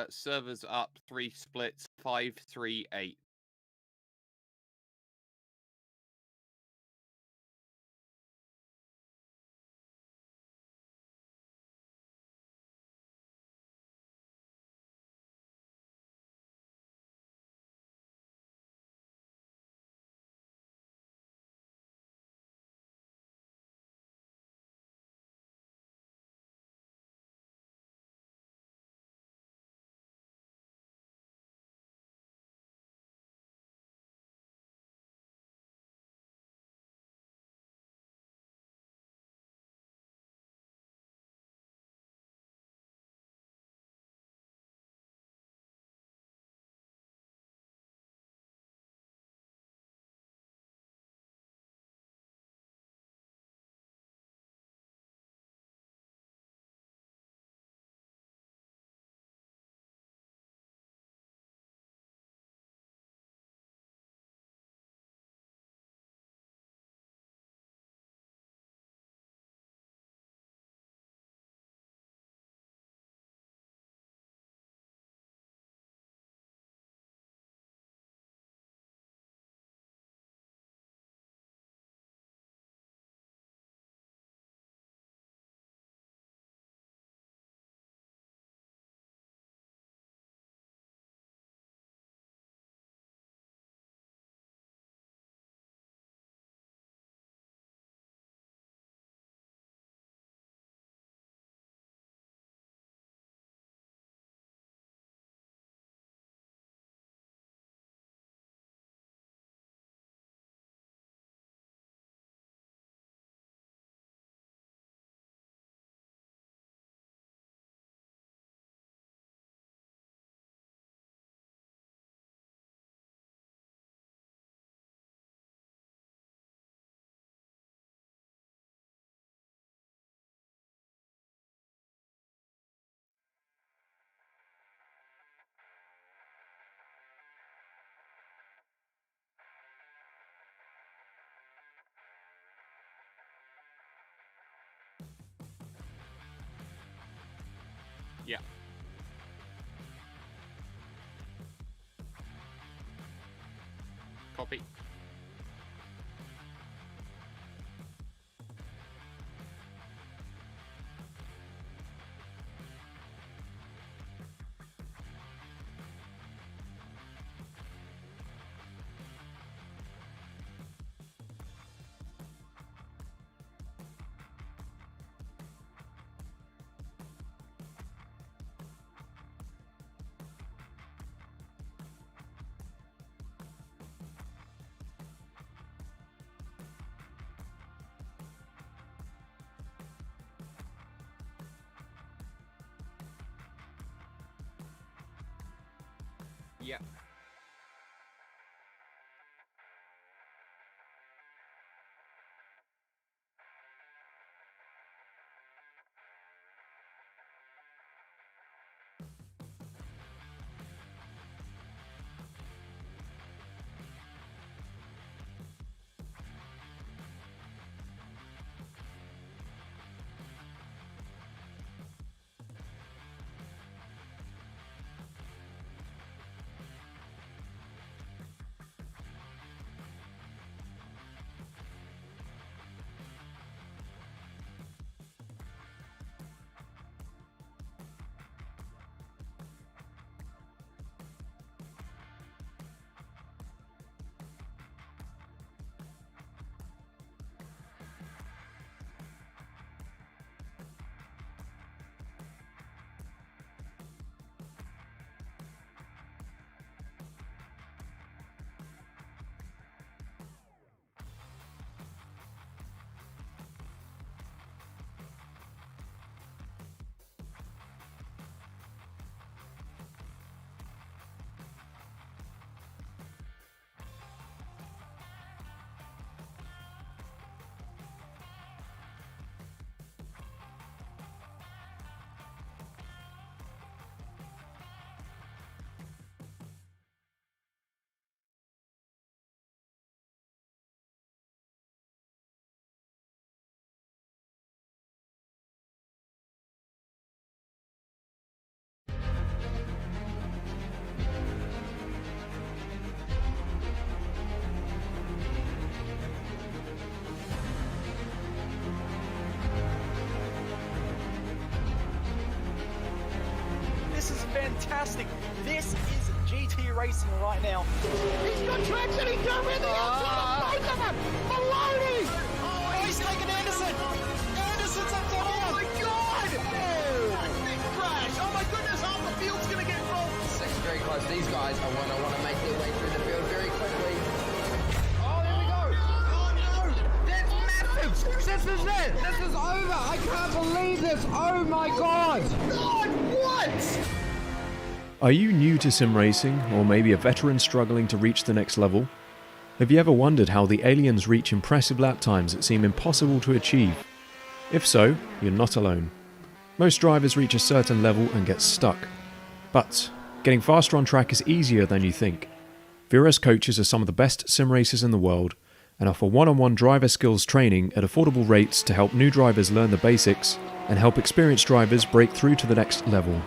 Servers up 3 splits, 538. Yeah. Copy. Yeah. fantastic. This is GT racing right now. He's got traction, he's got everything outside of both of them. Maloney! Oh, he's taking Anderson. Anderson's up to Oh my God! Oh, big crash. Oh my goodness, half the field's going to get rolled. This is very close. These guys are going to want to make their way through the field very quickly. Oh, there we go. Oh no! That's massive! This is it! This is over! I can't believe this! Oh my God! God, what? Are you new to sim racing, or maybe a veteran struggling to reach the next level? Have you ever wondered how the aliens reach impressive lap times that seem impossible to achieve? If so, you're not alone. Most drivers reach a certain level and get stuck. But getting faster on track is easier than you think. VRS coaches are some of the best sim racers in the world and offer one-on-one driver skills training at affordable rates to help new drivers learn the basics and help experienced drivers break through to the next level.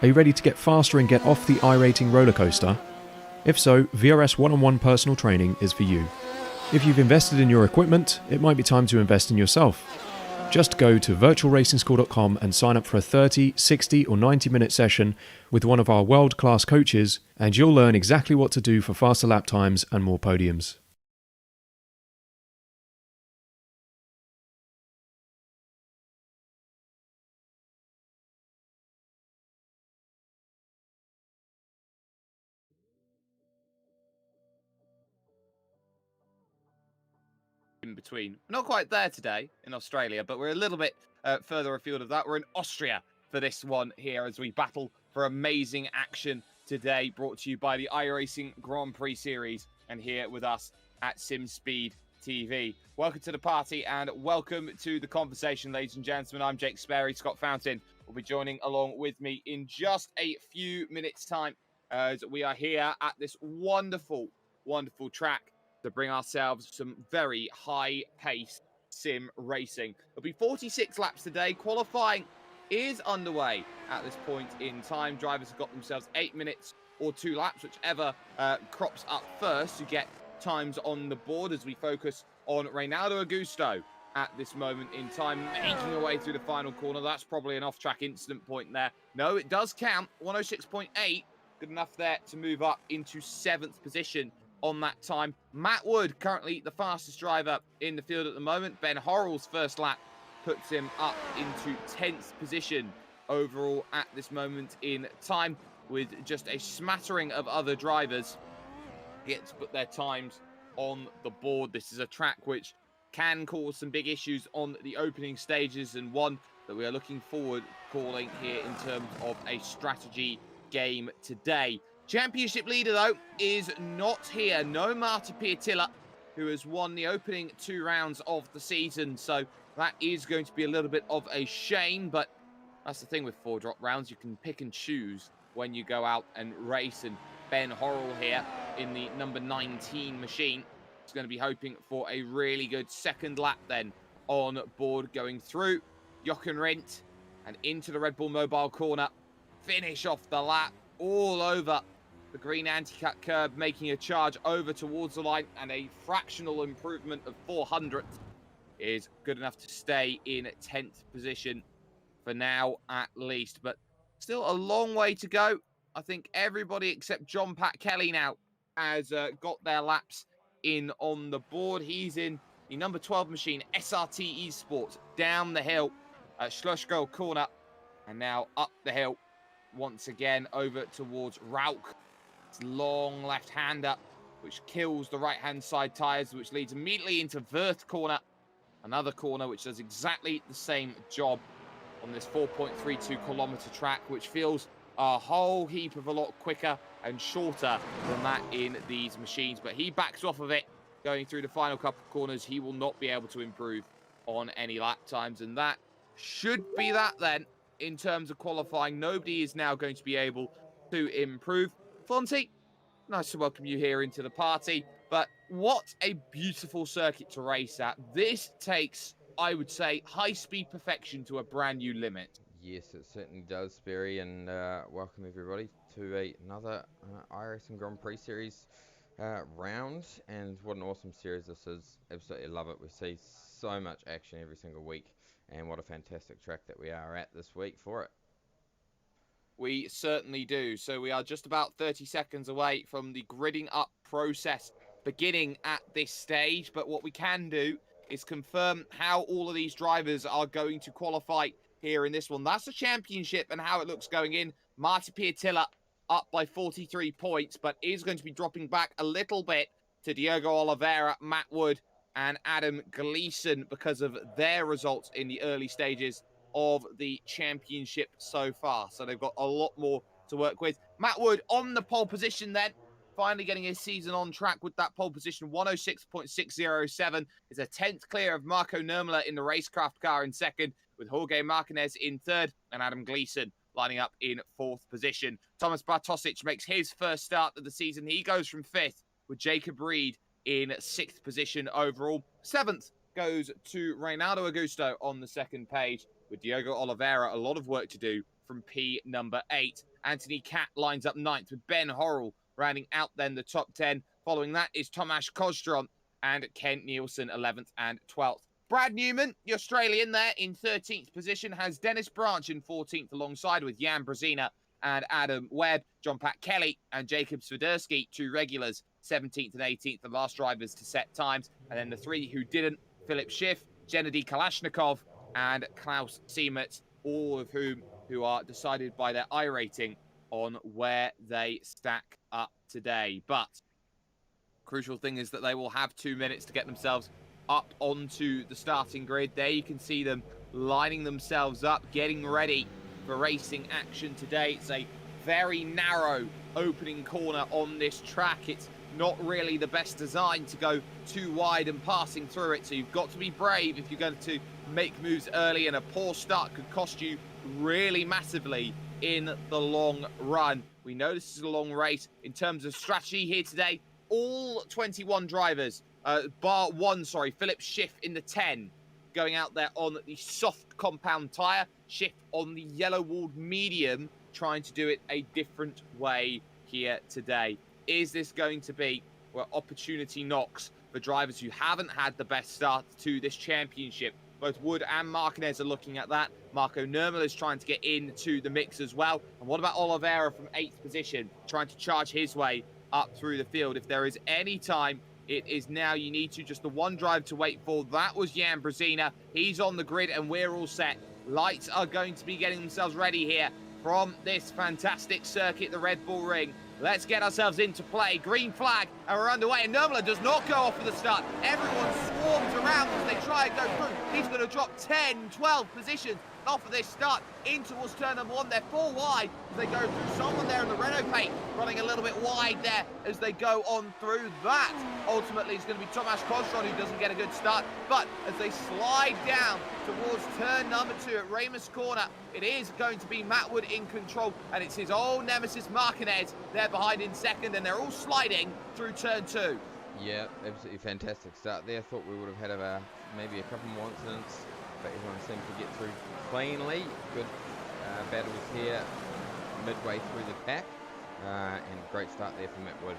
Are you ready to get faster and get off the iRacing roller coaster? If so, VRS one-on-one personal training is for you. If you've invested in your equipment, it might be time to invest in yourself. Just go to virtualracingschool.com and sign up for a 30, 60 or 90-minute session with one of our world-class coaches, and you'll learn exactly what to do for faster lap times and more podiums. In between. Not quite there today in Australia, but we're a little bit further afield of that. We're in Austria for this one here as we battle for amazing action today, brought to you by the iRacing Grand Prix Series and here with us at SimSpeed TV. Welcome to the party and welcome to the conversation, ladies and gentlemen. I'm Jake Sperry. Scott Fountain will be joining along with me in just a few minutes' time as we are here at this wonderful, wonderful track to bring ourselves some very high-paced sim racing. It'll be 46 laps today. Qualifying is underway at this point in time. Drivers have got themselves 8 minutes or 2 laps, whichever crops up first to get times on the board as we focus on Reynaldo Augusto at this moment in time, making her way through the final corner. That's probably an off-track incident point there. No, it does count. 106.8, good enough there to move up into 7th position on that time. Matwood, currently the fastest driver in the field at the moment. Ben Horrell's first lap puts him up into 10th position overall at this moment in time, with just a smattering of other drivers yet to put their times on the board. This is a track which can cause some big issues on the opening stages, and one that we are looking forward calling here in terms of a strategy game today. Championship leader, though, is not here. No Marta Piatilla, who has won the opening 2 rounds of the season. So that is going to be a little bit of a shame. But that's the thing with 4 drop rounds. You can pick and choose when you go out and race. And Ben Horrell here in the number 19 machine is going to be hoping for a really good second lap then on board, going through Jochen Rindt and into the Red Bull Mobile corner. Finish off the lap all over the green anti-cut curb, making a charge over towards the line, and a fractional improvement of 400th is good enough to stay in 10th position for now at least. But still a long way to go. I think everybody except John Pat Kelly now has got their laps in on the board. He's in the number 12 machine, SRT Esports, down the hill at Schlossgirl corner, and now up the hill once again over towards Rauch. Long left-hander, which kills the right-hand side tyres, which leads immediately into Wirth corner. Another corner which does exactly the same job on this 4.32 kilometre track, which feels a whole heap of a lot quicker and shorter than that in these machines. But he backs off of it going through the final couple of corners. He will not be able to improve on any lap times, and that should be that then in terms of qualifying. Nobody is now going to be able to improve. Fonty, nice to welcome you here into the party, but what a beautiful circuit to race at. This takes, I would say, high-speed perfection to a brand new limit. Yes, it certainly does, Sperry, and welcome everybody to another iRacing Grand Prix Series round. And what an awesome series this is. Absolutely love it. We see so much action every single week, and what a fantastic track that we are at this week for it. We certainly do. So we are just about 30 seconds away from the gridding up process beginning at this stage. But what we can do is confirm how all of these drivers are going to qualify here in this one. That's the championship and how it looks going in. Marty Piatilla up by 43 points, but is going to be dropping back a little bit to Diogo Oliveira, Matwood, and Adam Gleeson because of their results in the early stages of the championship so far. So they've got a lot more to work with. Matwood on the pole position then, finally getting his season on track with that pole position. 106.607 is a 10th clear of Marco Nurmela in the racecraft car in second, with Jorge Martinez in third and Adam Gleeson lining up in fourth position. Thomas Bartosic makes his first start of the season. He goes from fifth, with Jacob Reed in sixth position overall. Seventh goes to Reynaldo Augusto on the second page, with Diogo Oliveira a lot of work to do from P number 8. Anthony Catt lines up ninth, with Ben Horrell rounding out then the top 10. Following that is Tomasz Kostron and Kent Nielsen 11th and 12th. Brad Newman, the Australian there in 13th position, has Dennis Branch in 14th alongside with Jan Brezina and Adam Webb. John Pat Kelly and Jacob Swiderski, 2 regulars, 17th and 18th, the last drivers to set times. And then the 3 who didn't, Philip Schiff, Gennady Kalashnikov, and Klaus Siemert, all of who are decided by their iRating on where they stack up today. But crucial thing is that they will have 2 minutes to get themselves up onto the starting grid. There you can see them lining themselves up, getting ready for racing action today. It's a very narrow opening corner on this track. It's not really the best design to go too wide and passing through it, so you've got to be brave if you're going to make moves early, and a poor start could cost you really massively in the long run. We know this is a long race. In terms of strategy here today, all 21 drivers, bar one, Philip Schiff in the 10, going out there on the soft compound tyre, Schiff on the yellow-walled medium, trying to do it a different way here today. Is this going to be where opportunity knocks for drivers who haven't had the best start to this championship? Both Wood and Martinez are looking at that. Marco Nurmela is trying to get into the mix as well. And what about Oliveira from 8th position, trying to charge his way up through the field? If there is any time, it is now. You need to just the one drive to wait for. That was Jan Brezina. He's on the grid and we're all set. Lights are going to be getting themselves ready here from this fantastic circuit, the Red Bull Ring. Let's get ourselves into play. Green flag, and we're underway. And Nurmela does not go off for the start. Everyone swarms around as they try and go through. He's going to drop 10, 12 positions off of this start in towards turn number 1. They're 4 wide as they go through. Someone there in the Renault paint running a little bit wide there as they go on through. That ultimately is going to be Tomasz Kostron, who doesn't get a good start. But as they slide down towards turn number 2 at Ramus Corner, it is going to be Matwood in control, and it's his old nemesis Martinez there behind in second, and they're all sliding through turn 2. Yeah, absolutely fantastic start there. Thought we would have had maybe a couple more incidents, but everyone seemed to get through cleanly. Good battles here midway through the pack, and great start there for Matwood.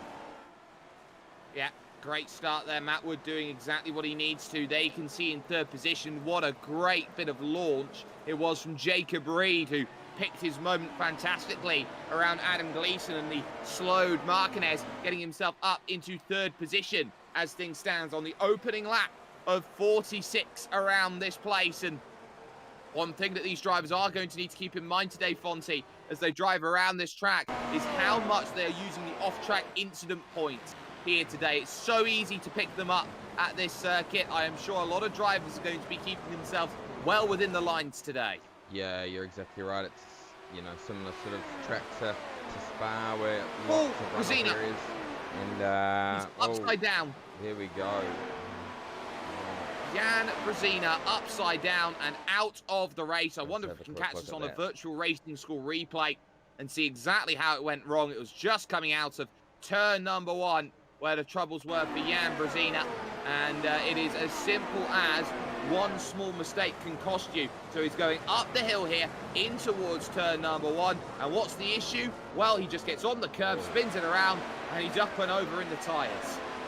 Yeah, great start there. Matwood doing exactly what he needs to. There you can see in third position what a great bit of launch it was from Jacob Reed, who picked his moment fantastically around Adam Gleeson, and the slowed Martinez getting himself up into third position as things stands on the opening lap of 46 around this place. And one thing that these drivers are going to need to keep in mind today, Fonty, as they drive around this track, is how much they are using the off-track incident points here today. It's so easy to pick them up at this circuit. I am sure a lot of drivers are going to be keeping themselves well within the lines today. Yeah, you're exactly right. It's, you know, similar sort of track to Spa, where lots of runoff areas. And he's upside down. Here we go. Jan Brezina upside down and out of the race. I wonder if we can catch this on a virtual racing school replay and see exactly how it went wrong. It was just coming out of turn number 1 where the troubles were for Jan Brezina, and it is as simple as one small mistake can cost you. So he's going up the hill here in towards turn number 1, and what's the issue? Well, he just gets on the curb, spins it around, and he's up and over in the tyres.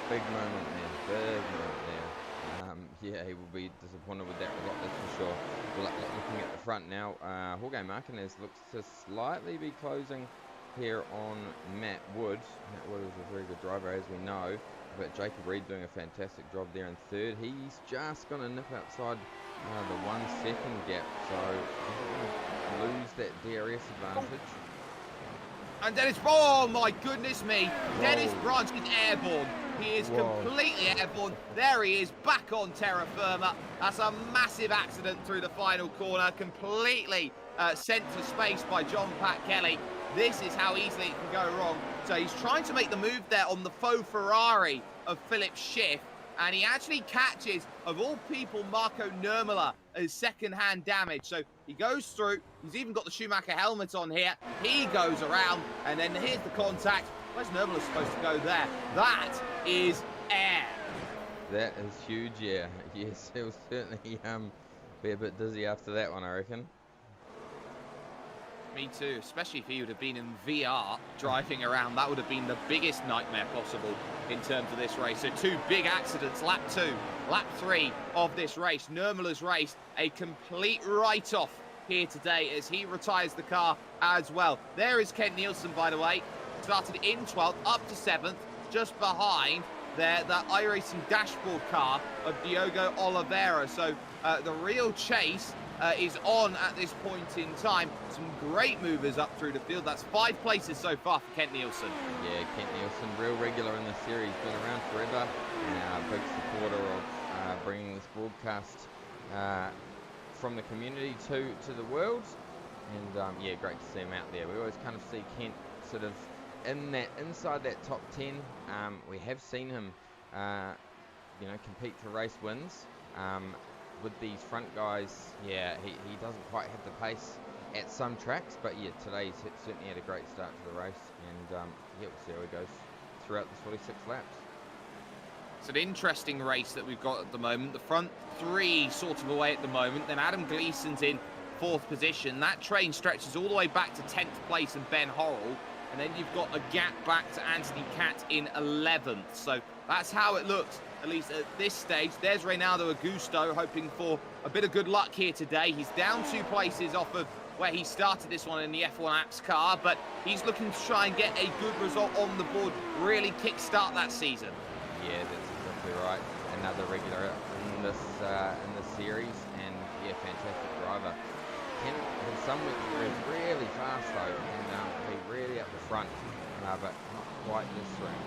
Big moment there, big moment there. Yeah, he will be disappointed with that result, that's for sure. Looking at the front now, Jorge Martinez looks to slightly be closing here on Matwood. Matwood is a very good driver, as we know, but Jacob Reed doing a fantastic job there in third. He's just going to nip outside the 1 second gap, so he's going to lose that DRS advantage. And Dennis, oh my goodness me, Dennis Branch is airborne. He is completely airborne. There he is, back on terra firma. That's a massive accident through the final corner, completely sent to space by John Pat Kelly. This is how easily it can go wrong. So he's trying to make the move there on the faux Ferrari of Philip Schiff, and he actually catches, of all people, Marco Nurmela as second-hand damage. So he goes through, he's even got the Schumacher helmet on here, he goes around, and then here's the contact. Where's Nurmela supposed to go there? That is air. That is huge, yeah. Yes, he'll certainly be a bit dizzy after that one, I reckon. Me too, especially if he would have been in VR driving around. That would have been the biggest nightmare possible in terms of this race. So 2 big accidents, lap 2, lap 3 of this race. Nurmela's race, a complete write-off here today as he retires the car as well. There is Kent Nielsen, by the way. Started in 12th, up to 7th, just behind there, the iRacing dashboard car of Diogo Oliveira. So the real chase is on at this point in time. Some great movers up through the field. That's 5 places so far for Kent Nielsen. Yeah, Kent Nielsen, real regular in the series, been around forever, and a big supporter of bringing this broadcast from the community to the world. And yeah, great to see him out there. We always kind of see Kent sort of inside that top 10. We have seen him, compete for race wins. With these front guys, yeah, he doesn't quite have the pace at some tracks, but yeah, today he's certainly had a great start to the race, and yeah, we'll see how he goes throughout the 46 laps. It's an interesting race that we've got at the moment. The front 3 sort of away at the moment, then Adam Gleeson's in 4th position. That train stretches all the way back to 10th place and Ben Horrell, and then you've got a gap back to Anthony Catt in 11th. So that's how it looks, at least at this stage. There's Reynaldo Augusto hoping for a bit of good luck here today. He's down 2 places off of where he started this one in the F1 Apps car, but he's looking to try and get a good result on the board, really kickstart that season. Yeah, that's exactly right. Another regular in this series, and yeah, fantastic driver. Can have some weeks really fast though, and be really up the front, but not quite this round.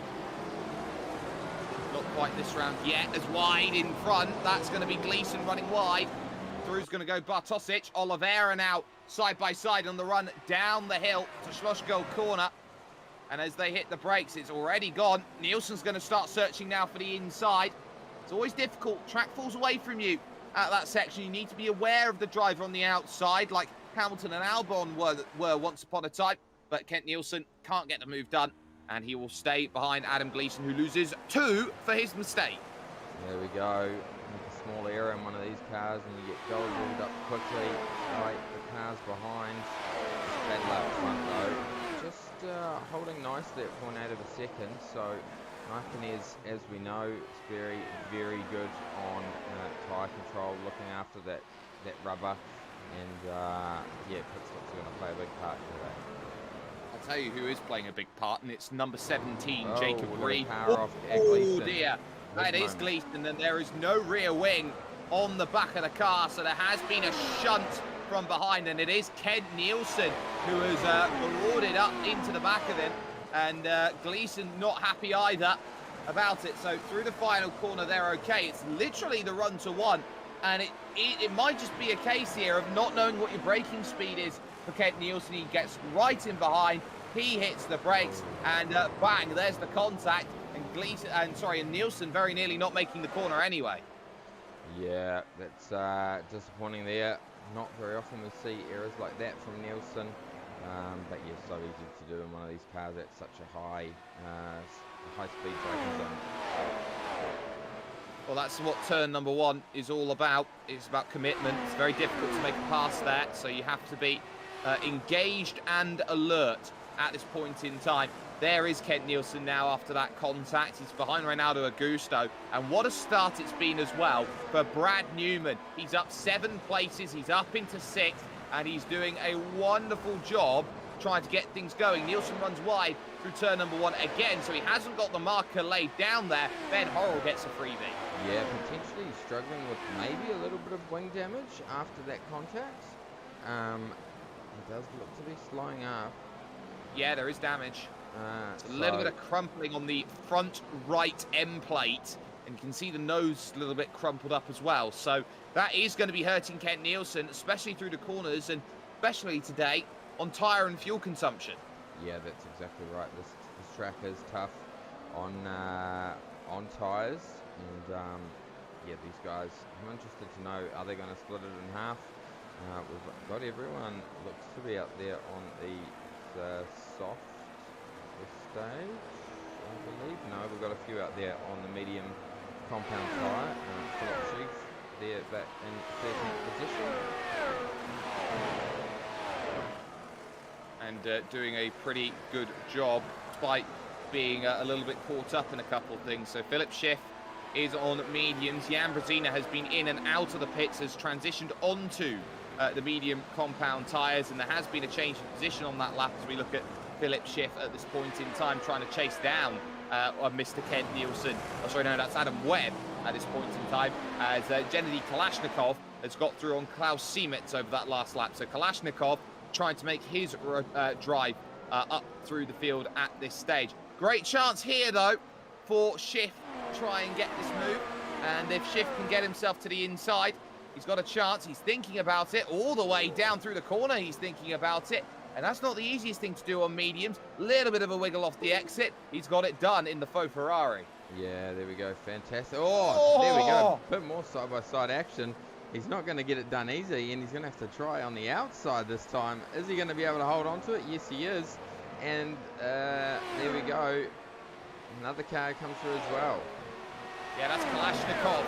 Not quite this round yet, as wide in front. That's going to be Gleeson running wide. Through's going to go Bartosic. Oliveira now side by side on the run down the hill to Schlossgold corner. And as they hit the brakes, it's already gone. Nielsen's going to start searching now for the inside. It's always difficult. Track falls away from you at that section. You need to be aware of the driver on the outside, like Hamilton and Albon were once upon a time. But Kent Nielsen can't get the move done, and he will stay behind Adam Gleeson, who loses 2 for his mistake. There we go. A small error in one of these cars, and you get gold warmed up quickly. Right, the car's behind. Bad lap front though. Just holding nicely at 0.8 of a second. So Martinez, as we know, is very, very good on tyre control, looking after that rubber, and yeah, pit stops are going to play a big part today. I'll tell you who is playing a big part, and it's number 17, Oh, Jacob look at the Reed. power off Oh Gleeson. dear, that is moment. Gleeson, and there is no rear wing on the back of the car, so there has been a shunt from behind, and it is Kent Nielsen who has marauded up into the back of him, and Gleeson not happy either about it. So through the final corner, they're okay. It's literally the run to 1, and it might just be a case here of not knowing what your braking speed is for Kent Nielsen. He gets right in behind, he hits the brakes, and bang, there's the contact, and Nielsen very nearly not making the corner anyway. Yeah, that's disappointing there. Not very often we see errors like that from Nielsen, but yeah, so easy to do in one of these cars at such a high speed braking zone. Well, that's what turn number 1 is all about. It's about commitment. It's very difficult to make a pass there, so you have to be engaged and alert at this point in time. There is Kent Nielsen now after that contact. He's behind Reynaldo Augusto. And what a start it's been as well for Brad Newman. He's up 7 places. He's up into 6th. And he's doing a wonderful job trying to get things going. Nielsen runs wide through turn number 1 again. So he hasn't got the marker laid down there. Ben Horrell gets a freebie. Yeah, potentially struggling with maybe a little bit of wing damage after that contact. He does look to be slowing up. Yeah, there is damage. A little bit of crumpling on the front right end plate, and you can see the nose a little bit crumpled up as well. So that is going to be hurting Kent Nielsen, especially through the corners, and especially today on tyre and fuel consumption. Yeah, that's exactly right. This track is tough on tyres, and yeah, these guys, I'm interested to know, are they going to split it in half? We've got everyone looks to be out there on the soft stage, I believe. No, we've got a few out there on the medium compound tyre. Philip Sheaf there back in 13th position. And doing a pretty good job despite being a little bit caught up in a couple of things. So Philip Schiff is on mediums. Jan Brezina has been in and out of the pits, has transitioned onto the medium compound tyres, and there has been a change in position on that lap as we look at Philip Schiff at this point in time trying to chase down Mr. Kent Nielsen. Oh, sorry, no, that's Adam Webb at this point in time, as Gennady Kalashnikov has got through on Klaus Siemetz over that last lap. So Kalashnikov trying to make his drive up through the field at this stage. Great chance here, though, for Schiff to try and get this move. And if Schiff can get himself to the inside, he's got a chance. He's thinking about it all the way down through the corner. He's thinking about it. And that's not the easiest thing to do on mediums. Little bit of a wiggle off the exit. He's got it done in the faux Ferrari. Yeah, there we go. Fantastic. Oh, there we go. Bit more side-by-side action. He's not going to get it done easy, and he's going to have to try on the outside this time. Is he going to be able to hold on to it? Yes, he is. And there we go. Another car comes through as well. Yeah, that's Kalashnikov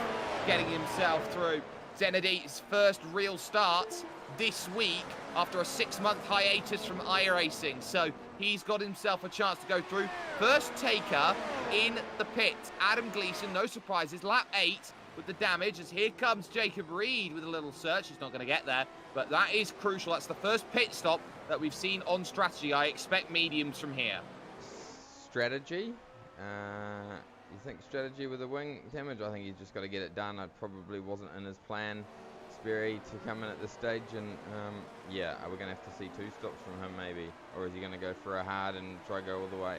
getting himself through. Zenedi's first real start this week after a 6-month hiatus from iRacing. So he's got himself a chance to go through. First taker in the pit. Adam Gleeson, no surprises, lap 8 with the damage, as here comes Jacob Reed with a little search. He's not going to get there, but that is crucial. That's the first pit stop that we've seen on strategy. I expect mediums from here. Strategy? You think strategy with the wing damage? I think he's just got to get it done. It probably wasn't in his plan, Sperry, to come in at this stage, and yeah, we're going to have to see 2 stops from him maybe, or is he going to go for a hard and try go all the way?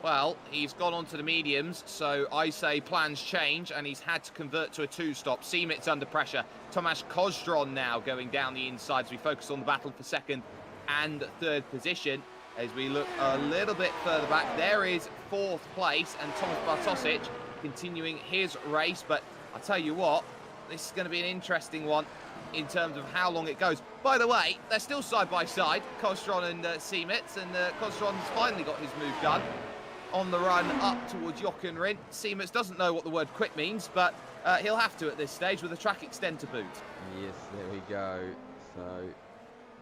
Well, he's gone on to the mediums, so I say plans change, and he's had to convert to a 2-stop. Siemetz under pressure. Tomasz Kozdron now going down the inside as we focus on the battle for 2nd and 3rd position. As we look a little bit further back, there is 4th place, and Thomas Bartosic continuing his race. But I'll tell you what, this is going to be an interesting one in terms of how long it goes. By the way, they're still side by side, Kozdron and Siemetz, and Kozdron's finally got his move done on the run up towards Jochenrindt. Siemetz doesn't know what the word quit means, but he'll have to at this stage with a track extender boot. Yes, there we go. So,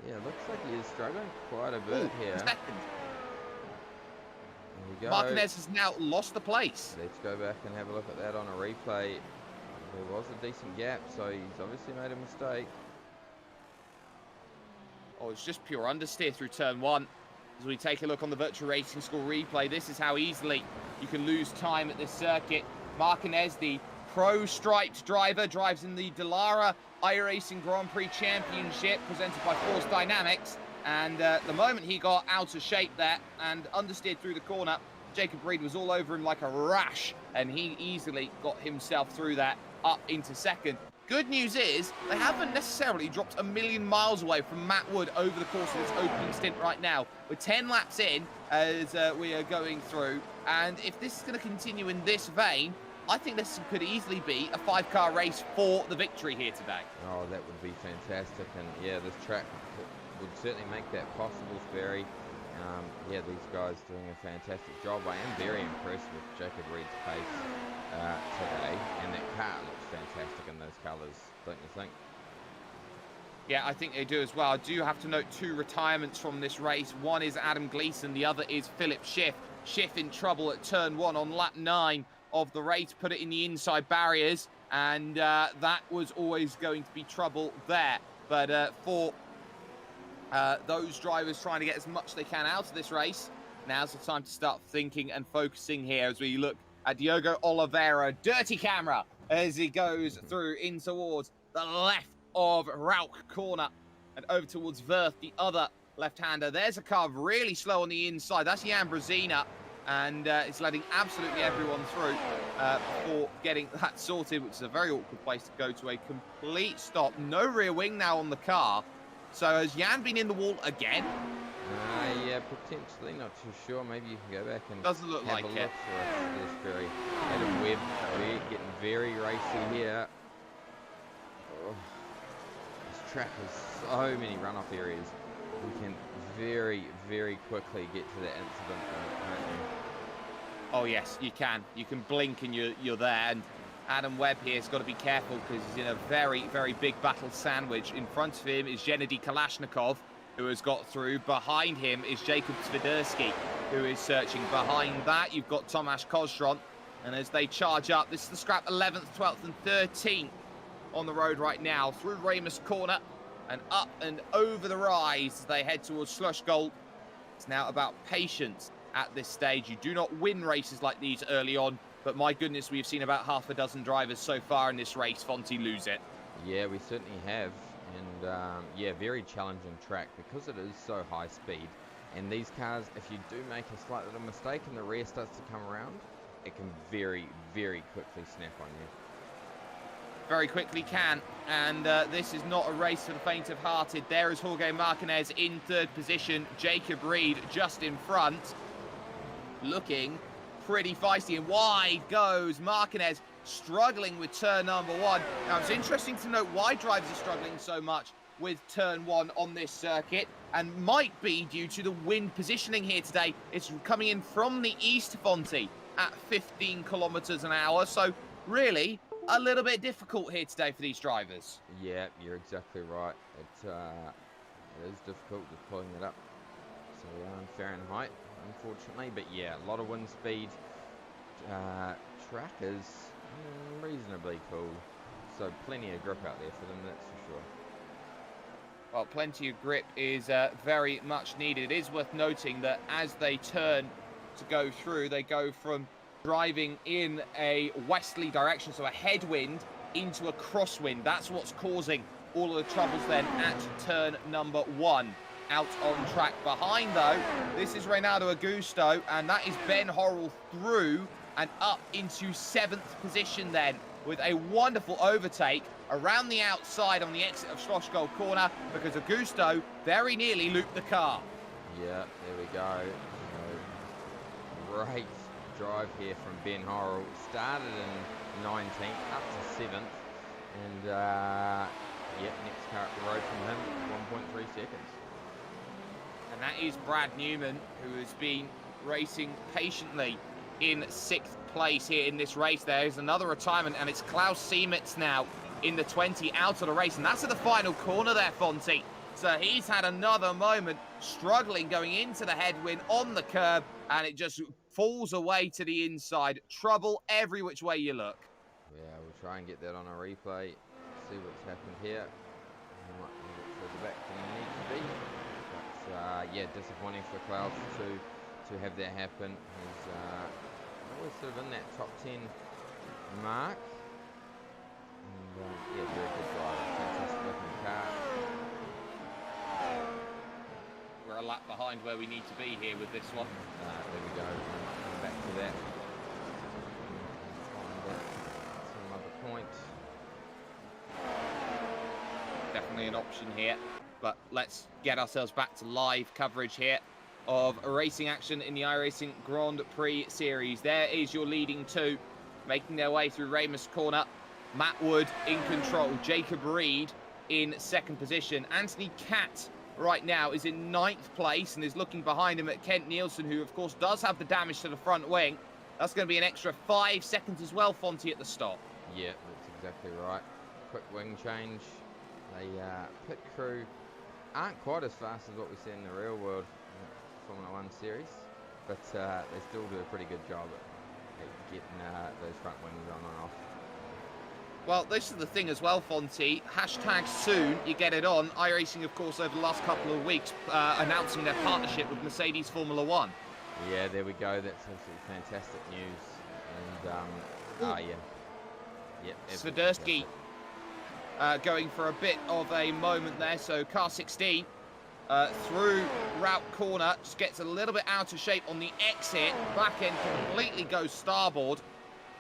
yeah, looks like he is struggling quite a bit here. Second. There we go. Martinez has now lost the place. Let's go back and have a look at that on a replay. There was a decent gap, so he's obviously made a mistake. Oh, it's just pure understeer through turn 1. As we take a look on the Virtual Racing School replay, this is how easily you can lose time at this circuit. Martinez, the pro-striped driver, drives in the Dallara iRacing Grand Prix Championship presented by Force Dynamics. And the moment he got out of shape there and understeered through the corner, Jacob Reed was all over him like a rash, and he easily got himself through that up into 2nd. Good news is they haven't necessarily dropped a million miles away from Matwood over the course of this opening stint right now. We're 10 laps in as we are going through, and if this is going to continue in this vein, I think this could easily be a 5-car race for the victory here today. Oh, that would be fantastic, and yeah, this track would certainly make that possible, Sperry. Yeah, these guys doing a fantastic job. I am very impressed with Jacob Reed's pace today, and that car looks fantastic in those colours, don't you think? Yeah, I think they do as well. I do have to note 2 retirements from this race. One is Adam Gleeson, the other is Philip Schiff. Schiff in trouble at turn 1 on lap 9 of the race, put it in the inside barriers, and that was always going to be trouble there. But for those drivers trying to get as much they can out of this race, now's the time to start thinking and focusing here as we look at Diogo Oliveira. Dirty camera as he goes through in towards the left of Rauch corner and over towards Wirth, the other left-hander. There's a car really slow on the inside. That's Jan Brezina, and it's letting absolutely everyone through before getting that sorted, which is a very awkward place to go to a complete stop. No rear wing now on the car. So has Jan been in the wall again? Yeah, potentially, not too sure. Maybe you can go back and Doesn't look have like a look it. for us. It's very Adam Webb. We're getting very racy here. Oh, this track has so many runoff areas. We can very, very quickly get to that incident point, can't you? Oh yes, you can. You can blink and you're there. And Adam Webb here has got to be careful because he's in a very, very big battle sandwich. In front of him is Gennady Kalashnikov, who has got through. Behind him is Jacob Swiderski, who is searching. Behind that, you've got Tomasz Kozron. And as they charge up, this is the scrap 11th, 12th and 13th on the road right now. Through Ramus Corner and up and over the rise as they head towards Slushgold. It's now about patience at this stage. You do not win races like these early on. But my goodness, we've seen about half a dozen drivers so far in this race, Fonty, lose it. Yeah, we certainly have. And yeah, very challenging track because it is so high speed. And these cars, if you do make a slight little mistake and the rear starts to come around, it can very, very quickly snap on you. Very quickly can. And this is not a race for the faint-of-hearted. There is Jorge Martinez in 3rd position. Jacob Reed just in front, looking pretty feisty, and wide goes Martinez, struggling with turn number 1. Now, it's interesting to note why drivers are struggling so much with turn 1 on this circuit, and might be due to the wind positioning here today. It's coming in from the east, Fonty, at 15 kilometers an hour, so really a little bit difficult here today for these drivers. Yeah, you're exactly right. It is difficult just pulling it up. So we are in Fahrenheit, unfortunately, but yeah, a lot of wind speed. Track is reasonably cool, so plenty of grip out there for them, that's for sure. Well, plenty of grip is very much needed. It is worth noting that as they turn to go through, they go from driving in a westerly direction, so a headwind, into a crosswind. That's what's causing all of the troubles then at turn number 1. Out on track behind, though, this is Reynaldo Augusto, and that is Ben Horrell through and up into 7th position then, with a wonderful overtake around the outside on the exit of Schlossgold corner, because Augusto very nearly looped the car. Yeah, there we go. Great drive here from Ben Horrell. Started in 19th, up to 7th, and yep, next car up the road from him, 1.3 seconds. And that is Brad Newman, who has been racing patiently in 6th place here in this race. There is another retirement, and it's Klaus Siemetz now in the 20 out of the race. And that's at the final corner there, Fonty. So he's had another moment, struggling going into the headwind on the curb, and it just falls away to the inside. Trouble every which way you look. Yeah, we'll try and get that on a replay, see what's happened here. Might be a bit further back than we need to be. Yeah, disappointing for Klaus to have that happen. He's always sort of in that top 10 mark. And yeah, very good driver, fantastic looking car. We're a lap behind where we need to be here with this one. There we go, come back to that. Find some other point. Definitely an option here. But let's get ourselves back to live coverage here of racing action in the iRacing Grand Prix Series. There is your leading 2, making their way through Ramus Corner. Matwood in control. Jacob Reed in 2nd position. Anthony Catt right now is in 9th place and is looking behind him at Kent Nielsen, who of course does have the damage to the front wing. That's going to be an extra 5 seconds as well, Fonty, at the stop. Yeah, that's exactly right. Quick wing change. They pit crew aren't quite as fast as what we see in the real world Formula 1 series, but they still do a pretty good job at getting those front wings on and off. Well, this is the thing as well, Fonty. Hashtag soon, you get it on. iRacing, of course, over the last couple of weeks, announcing their partnership with Mercedes Formula 1. Yeah, there we go. That's absolutely fantastic news. And, Yep. Swiderski going for a bit of a moment there. So car 16 through route corner, just gets a little bit out of shape on the exit. Back end completely goes starboard.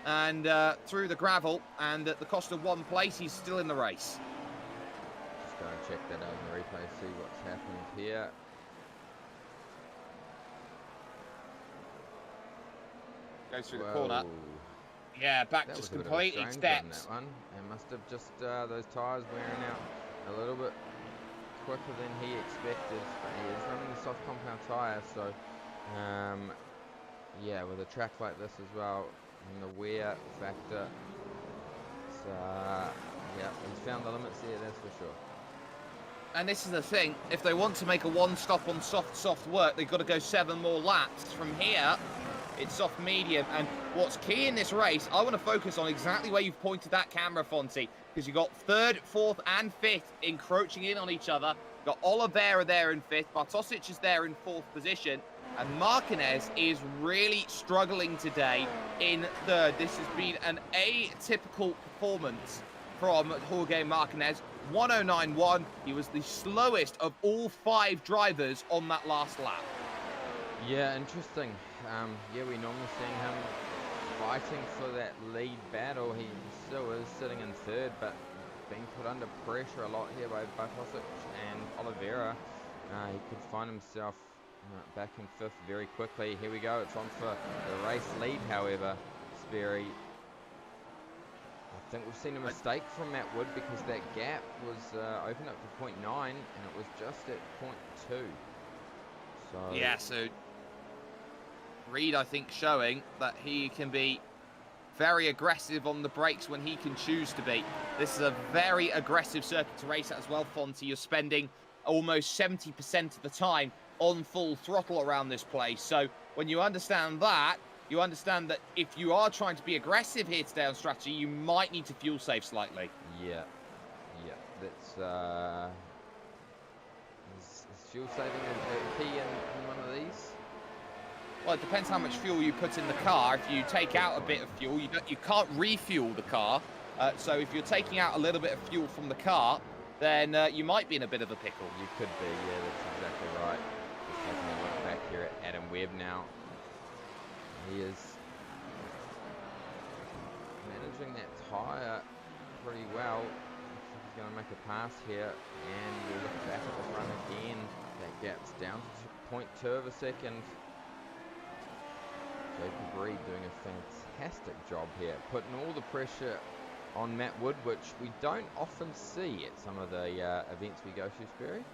And through the gravel, and at the cost of one place, he's still in the race. Just go and check that out in the replay, see what's happened here. Goes through the corner. Yeah, back That just was a bit of a completely strange one, steps. that one. It must have just those tyres wearing out a little bit quicker than he expected. But he is running the soft compound tyre, so yeah, with a track like this as well. And the wear factor, yeah, he's found the limits there, that's for sure. And this is the thing, if they want to make a one-stop on soft work, they've got to go 7 more laps. From here, it's soft medium, and what's key in this race, I want to focus on exactly where you've pointed that camera, Fonty, because you've got 3rd, 4th, and 5th encroaching in on each other. You've got Oliveira there in 5th, Bartosic is there in 4th position, and Marquez is really struggling today in 3rd. This has been an atypical performance from Jorge Marquez. 109.1. He was the slowest of all 5 drivers on that last lap. Yeah, interesting. Yeah, we normally seeing him fighting for that lead battle. He still is sitting in 3rd, but being put under pressure a lot here by Bartosic and Oliveira. He could find himself back in 5th very quickly. Here we go, it's on for the race lead, however. Sperry, I think we've seen a mistake from Matwood because that gap was opened up to 0.9 and it was just at 0.2. So Yeah, so Reed, I think, showing that he can be very aggressive on the brakes when he can choose to be. This is a very aggressive circuit to race at as well, Fonty. You're spending almost 70% of the time on full throttle around this place. So when you understand that, you understand that if you are trying to be aggressive here today on strategy, you might need to fuel save slightly. Yeah, that's is fuel saving a key in one of these? Well, it depends how much fuel you put in the car. If you take out a bit of fuel, you can't refuel the car. So if you're taking out a little bit of fuel from the car, then you might be in a bit of a pickle. You could be, yeah, that's exactly right. Just taking a look back here at Adam Webb now. He is managing that tyre pretty well. He's going to make a pass here, and we'll look back at the front again. That gap's down to 0.2 of a second. Jacob Reed doing a fantastic job here, putting all the pressure on Matwood, which we don't often see at some of the events we go to, Sperry.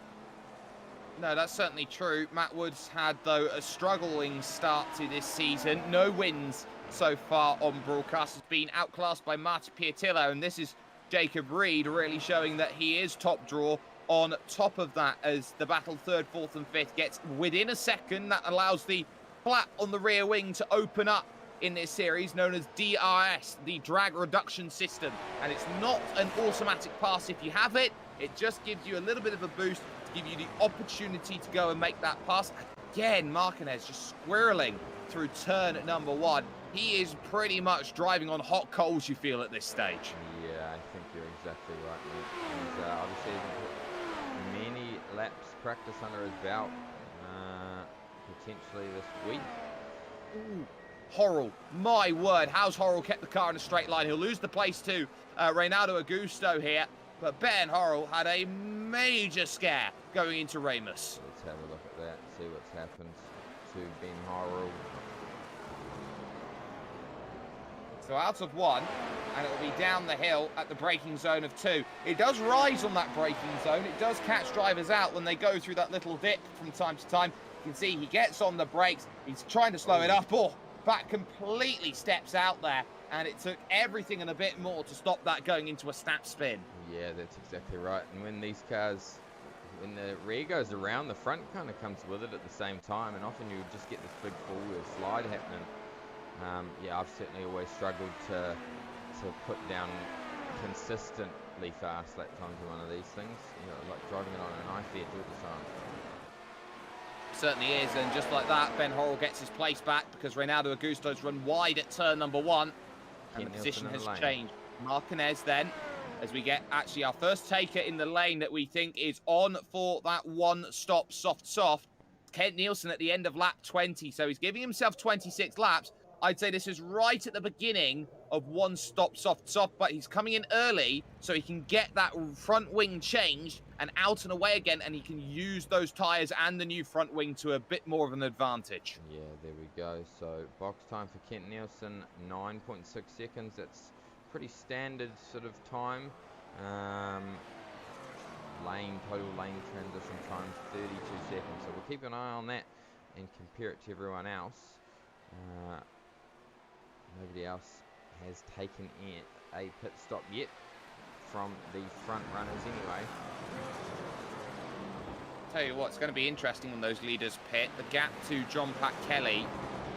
No, that's certainly true. Matwood's had, though, a struggling start to this season. No wins so far on broadcast. Has been outclassed by Marty Piatillo, and this is Jacob Reed really showing that he is top draw. On top of that, as the battle 3rd, 4th and 5th gets within a second, that allows the flap on the rear wing to open up in this series, known as DRS, the drag reduction system. And it's not an automatic pass if you have it. It just gives you a little bit of a boost to give you the opportunity to go and make that pass. Again, Marquez just squirreling through turn number 1. He is pretty much driving on hot coals, you feel, at this stage. Yeah, I think you're exactly right, mate. And obviously he's got many laps practice under his belt, potentially this week. Ooh. Horrell, my word, how's Horrell kept the car in a straight line? He'll lose the place to Reynaldo Augusto here, but Ben Horrell had a major scare going into Ramos. Let's have a look at that, see what's happened to Ben Horrell. So out of 1, and it will be down the hill at the braking zone of 2. It does rise on that braking zone. It does catch drivers out when they go through that little dip from time to time. You can see he gets on the brakes. He's trying to slow it up. Oh, back completely steps out there, and it took everything and a bit more to stop that going into a snap spin. Yeah, that's exactly right. And when these cars, when the rear goes around, the front kind of comes with it at the same time, and often you just get this big four-wheel slide happening. Yeah, I've certainly always struggled to put down consistently fast lap times in one of these things. You know, like driving it on a knife edge all the time. Certainly is, and just like that, Ben Horrell gets his place back because Reynaldo Augusto's run wide at turn number 1, and the position has changed. Marquez then, as we get actually our first taker in the lane that we think is on for that one-stop soft. Kent Nielsen at the end of lap 20, so he's giving himself 26 laps. I'd say this is right at the beginning of one-stop soft, but he's coming in early so he can get that front wing changed and out and away again, and he can use those tyres and the new front wing to a bit more of an advantage. Yeah, there we go. So box time for Kent Nielsen, 9.6 seconds. That's pretty standard sort of time. Total lane transition time, 32 seconds. So we'll keep an eye on that and compare it to everyone else. Nobody else has taken a pit stop yet from the front runners anyway. Tell you what, it's going to be interesting when those leaders pit. The gap to John Pat Kelly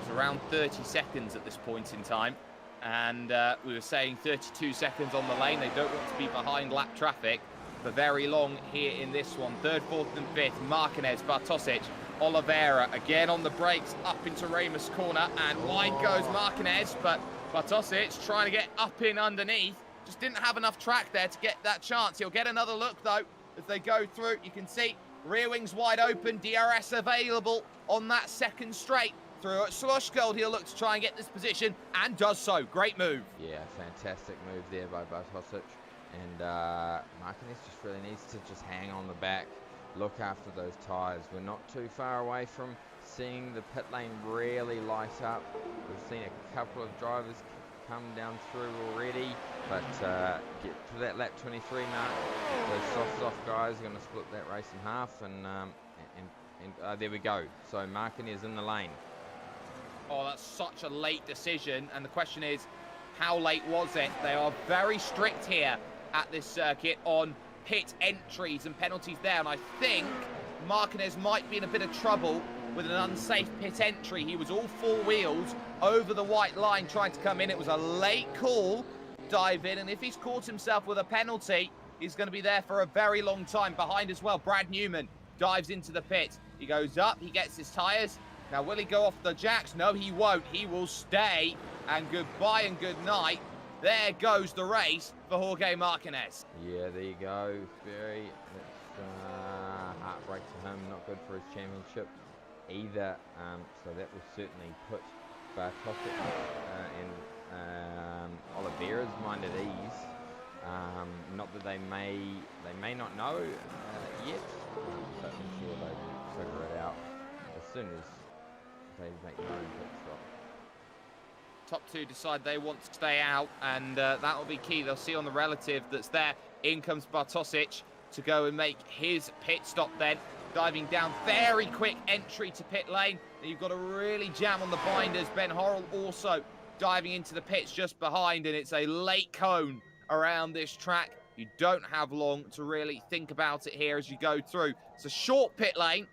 is around 30 seconds at this point in time. And we were saying 32 seconds on the lane. They don't want to be behind lap traffic for very long here in this one. Third, fourth and fifth, Marquez, Bartosic, Oliveira again on the brakes up into Ramos corner, and wide goes Marquez, but Bartosic trying to get up in underneath. Just didn't have enough track there to get that chance. He'll get another look though as they go through. You can see rear wings wide open, DRS available on that second straight. Through at Slushgold, he'll look to try and get this position, and does so. Great move. Yeah, fantastic move there by Bartosic. And Marquez just really needs to just hang on the back, look after those tyres. We're not too far away from seeing the pit lane really light up. We've seen a couple of drivers come down through already, but get to that lap 23 mark. Those soft guys are going to split that race in half, and there we go. So Marquez in the lane. Oh, that's such a late decision, and the question is, how late was it? They are very strict here at this circuit on pit entries and penalties there, and I think Marquez might be in a bit of trouble with an unsafe pit entry. He was all four wheels over the white line trying to come in. It was a late call, dive in, and if he's caught himself with a penalty, he's going to be there for a very long time. Behind as well, Brad Newman dives into the pit. He goes up, he gets his tyres. Now, will he go off the jacks? No, he won't. He will stay, and goodbye and good night. There goes the race for Jorge Marquez. Yeah, there you go. That's heartbreak to him. Not good for his championship either. So that will certainly put Bartosic and Oliveira's mind at ease. Not that they may not know yet, but I'm sure they will figure it out as soon as they make their own pit stop. Top two decide they want to stay out, and that will be key. They'll see on the relative that's there. In comes Bartosic to go and make his pit stop then. Diving down, very quick entry to pit lane. And you've got to really jam on the binders. Ben Horrell also diving into the pits just behind, and it's a late cone around this track. You don't have long to really think about it here as you go through. It's a short pit lane,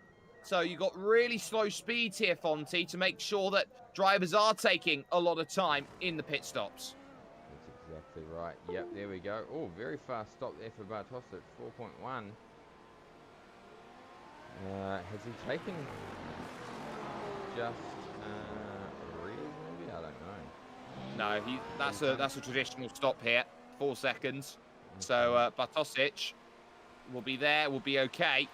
so you've got really slow speeds here, Fonty, to make sure that drivers are taking a lot of time in the pit stops. That's exactly right. Yep, there we go. Oh, very fast stop there for Bartosic, 4.1. Has he taken just rears maybe? I don't know. No, that's a traditional stop here, 4 seconds. Okay. So Bartosic will be there, will be okay,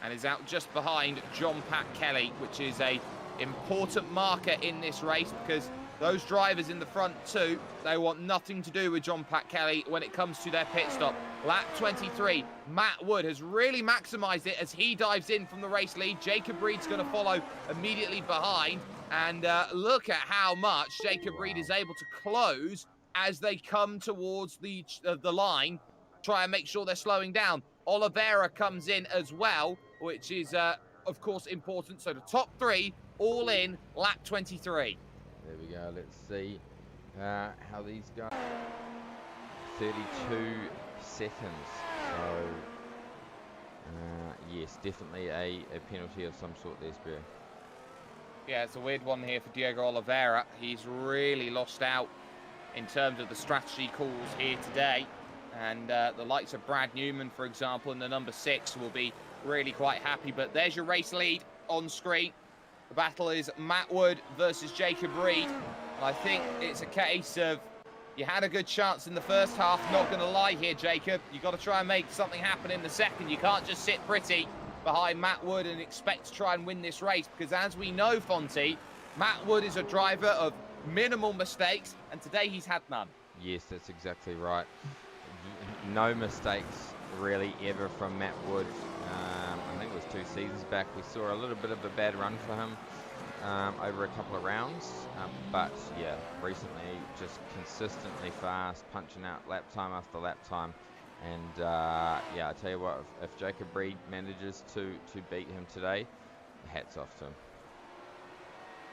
and is out just behind John Pat Kelly, which is a important marker in this race because those drivers in the front too, they want nothing to do with John Pat Kelly when it comes to their pit stop. Lap 23, Matwood has really maximised it as he dives in from the race lead. Jacob Reed's going to follow immediately behind, and look at how much Jacob Reed is able to close as they come towards the line, try and make sure they're slowing down. Oliveira comes in as well, which is of course important. So the top three all in lap 23. There we go. Let's see how these guys. 32 seconds. So, yes, definitely a penalty of some sort there, Sperry. Yeah, it's a weird one here for Diego Oliveira. He's really lost out in terms of the strategy calls here today. And the likes of Brad Newman, for example, in the number 6 will be really quite happy. But there's your race lead on screen. The battle is Matwood versus Jacob Reed. And I think it's a case of you had a good chance in the first half. Not going to lie here, Jacob. You've got to try and make something happen in the second. You can't just sit pretty behind Matwood and expect to try and win this race. Because as we know, Fonty, Matwood is a driver of minimal mistakes. And today he's had none. Yes, that's exactly right. No mistakes really ever from Matwood. I think it was 2 seasons back. We saw a little bit of a bad run for him over a couple of rounds. But yeah, recently just consistently fast, punching out lap time after lap time. And yeah, I tell you what, if Jacob Reed manages to beat him today, hats off to him.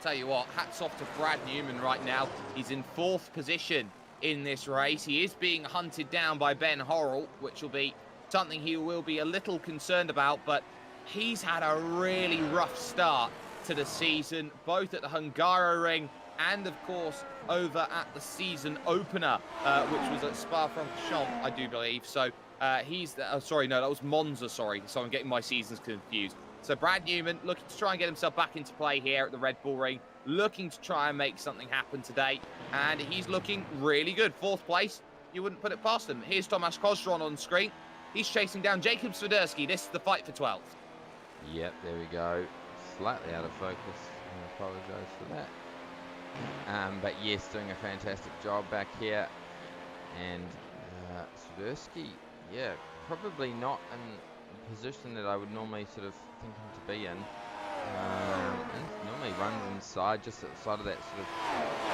Tell you what, hats off to Brad Newman right now. He's in 4th position in this race. He is being hunted down by Ben Horrell, which will be something he will be a little concerned about, but he's had a really rough start to the season, both at the Hungaroring and, of course, over at the season opener, which was at Spa-Francorchamps, I do believe. So he's... sorry, no, that was Monza, sorry. So I'm getting my seasons confused. So Brad Newman looking to try and get himself back into play here at the Red Bull Ring, looking to try and make something happen today, and he's looking really good. 4th place, you wouldn't put it past him. Here's Tomasz Kozron on screen. He's chasing down Jacob Swiderski. This is the fight for 12th. Yep, there we go. Slightly out of focus. I apologise for that. But yes, doing a fantastic job back here. And Swiderski, yeah, probably not in a position that I would normally sort of think him to be in. And normally runs inside, just outside of that sort of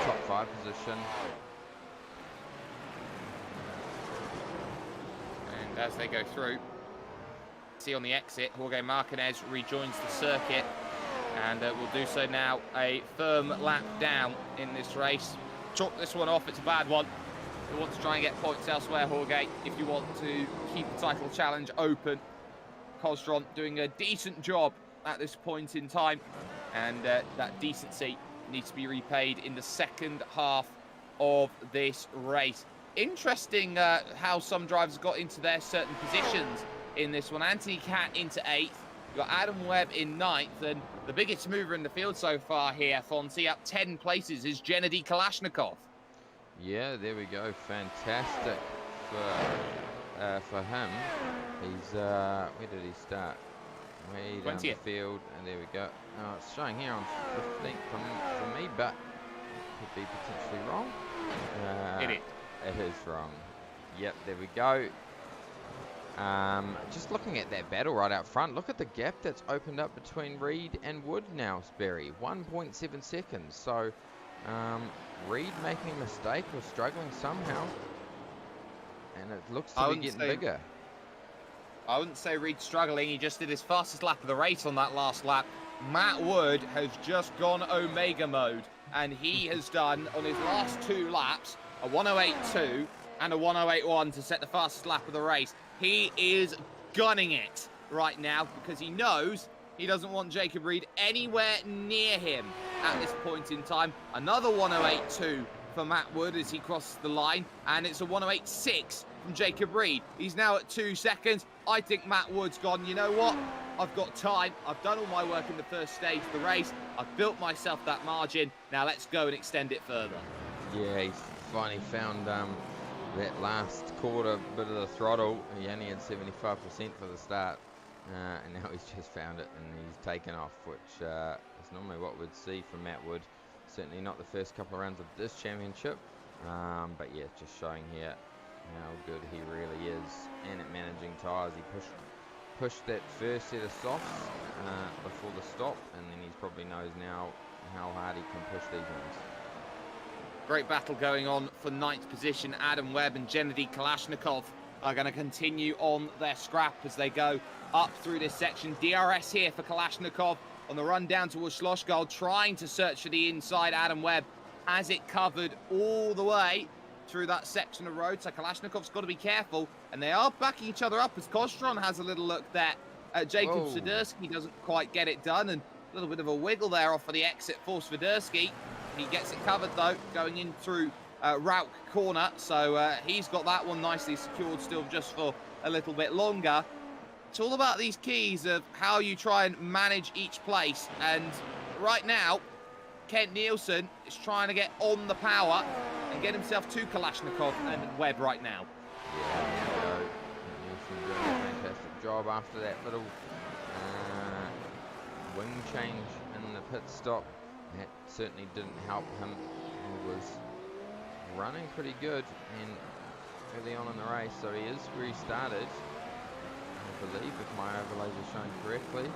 top 5 position. And as they go through, see on the exit, Jorge Martinez rejoins the circuit, and will do so now a firm lap down in this race. Chalk this one off, it's a bad one. You want to try and get points elsewhere, Jorge, if you want to keep the title challenge open. Kozron doing a decent job at this point in time, and that decency needs to be repaid in the second half of this race. Interesting how some drivers got into their certain positions in this one. Anthony Catt into 8th. You've got Adam Webb in 9th, and the biggest mover in the field so far here, Fonzie, up 10 places, is Gennady Kalashnikov. Yeah, there we go. Fantastic for him. He's where did he start? Way down the field, and there we go. Oh, it's showing here on 15th for me, but could be potentially wrong. It is wrong. Yep, there we go. Just looking at that battle right out front, look at the gap that's opened up between Reed and Wood now, Sperry. 1.7 seconds. So Reed making a mistake or struggling somehow, and it looks to be getting bigger. I wouldn't say Reed struggling. He just did his fastest lap of the race on that last lap. Matwood has just gone Omega mode, and he has done, on his last 2 laps, a 108.2 and a 108.1 to set the fastest lap of the race. He is gunning it right now because he knows he doesn't want Jacob Reed anywhere near him at this point in time. Another 108.2 for Matwood as he crosses the line, and it's a 108.6 from Jacob Reed. He's now at 2 seconds. I think Matwood's gone, you know what? I've got time. I've done all my work in the first stage of the race. I've built myself that margin. Now let's go and extend it further. Yeah, he's finally found that last quarter bit of the throttle. He only had 75% for the start, and now he's just found it and he's taken off, which is normally what we'd see from Matwood. Certainly not the first couple of rounds of this championship, but yeah, just showing here how good he really is, and at managing tyres. He pushed that first set of softs before the stop, and then he probably knows now how hard he can push these ones. Great battle going on for 9th position. Adam Webb and Gennady Kalashnikov are going to continue on their scrap as they go up through this section. DRS here for Kalashnikov on the run down towards Schlossgold, trying to search for the inside. Adam Webb has it covered all the way through that section of road, so Kalashnikov's got to be careful And they are backing each other up as Kostron has a little look there. Jacob Whoa. Swiderski doesn't quite get it done, and a little bit of a wiggle there off of the exit for Swiderski. He gets it covered though, going in through Rauk corner, so he's got that one nicely secured still just for a little bit longer. It's all about these keys of how you try and manage each place, and right now, Kent Nielsen is trying to get on the power and get himself to Kalashnikov and Webb right now. Yeah, there we go. Nielsen doing a fantastic job after that little wing change in the pit stop. That certainly didn't help him. He was running pretty good and early on in the race, so he is where he started, I believe, if my overlays are shown correctly.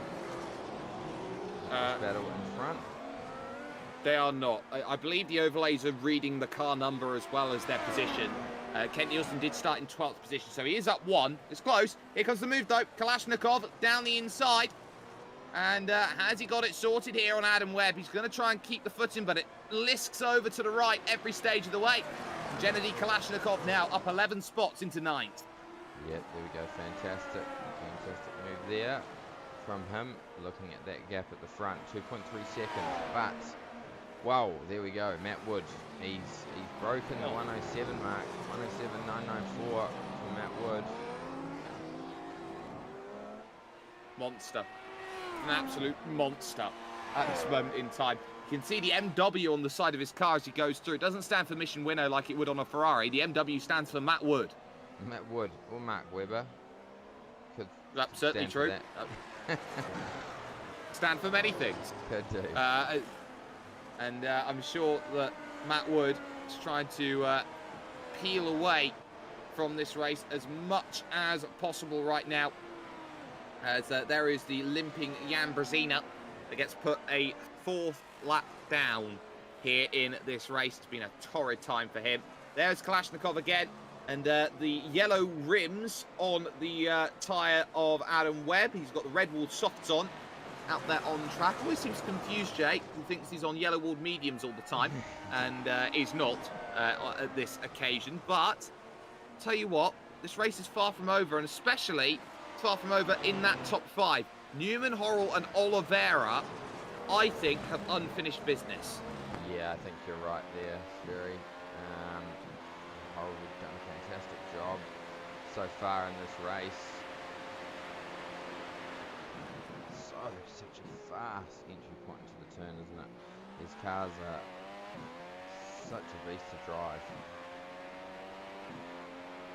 Battle in front. They are not. I believe the overlays are reading the car number as well as their position. Kent Nielsen did start in 12th position, so he is up 1. It's close. Here comes the move, though. Kalashnikov down the inside. And has he got it sorted here on Adam Webb? He's going to try and keep the footing, but it lisks over to the right every stage of the way. Gennady Kalashnikov now up 11 spots into 9th. Yep, there we go. Fantastic. Fantastic move there from him. Looking at that gap at the front, 2.3 seconds. But, wow, there we go. Matwood, he's broken the 107 mark. 107.994 for Matwood. Monster. An absolute monster at this moment in time. You can see the MW on the side of his car as he goes through. It doesn't stand for Mission Winnow like it would on a Ferrari. The MW stands for Matwood. Matwood or Mark Webber. Could That's certainly stand true. for that. Stand for many things. Could do. And I'm sure that Matwood is trying to peel away from this race as much as possible right now. As there is the limping Jan Brezina that gets put a 4th lap down here in this race. It's been a torrid time for him. There's Kalashnikov again, and the yellow rims on the tyre of Adam Webb. He's got the red walled softs on out there on track. Always seems confused, Jake, who thinks he's on yellow walled mediums all the time and is not at this occasion. But tell you what, this race is far from over, and especially far from over in that top 5. Newman, Horrell and Oliveira, I think, have unfinished business. Yeah, I think you're right there, Sperry. Horrell's done a fantastic job so far in this race. Such a fast entry point to the turn, isn't it? These cars are such a beast to drive.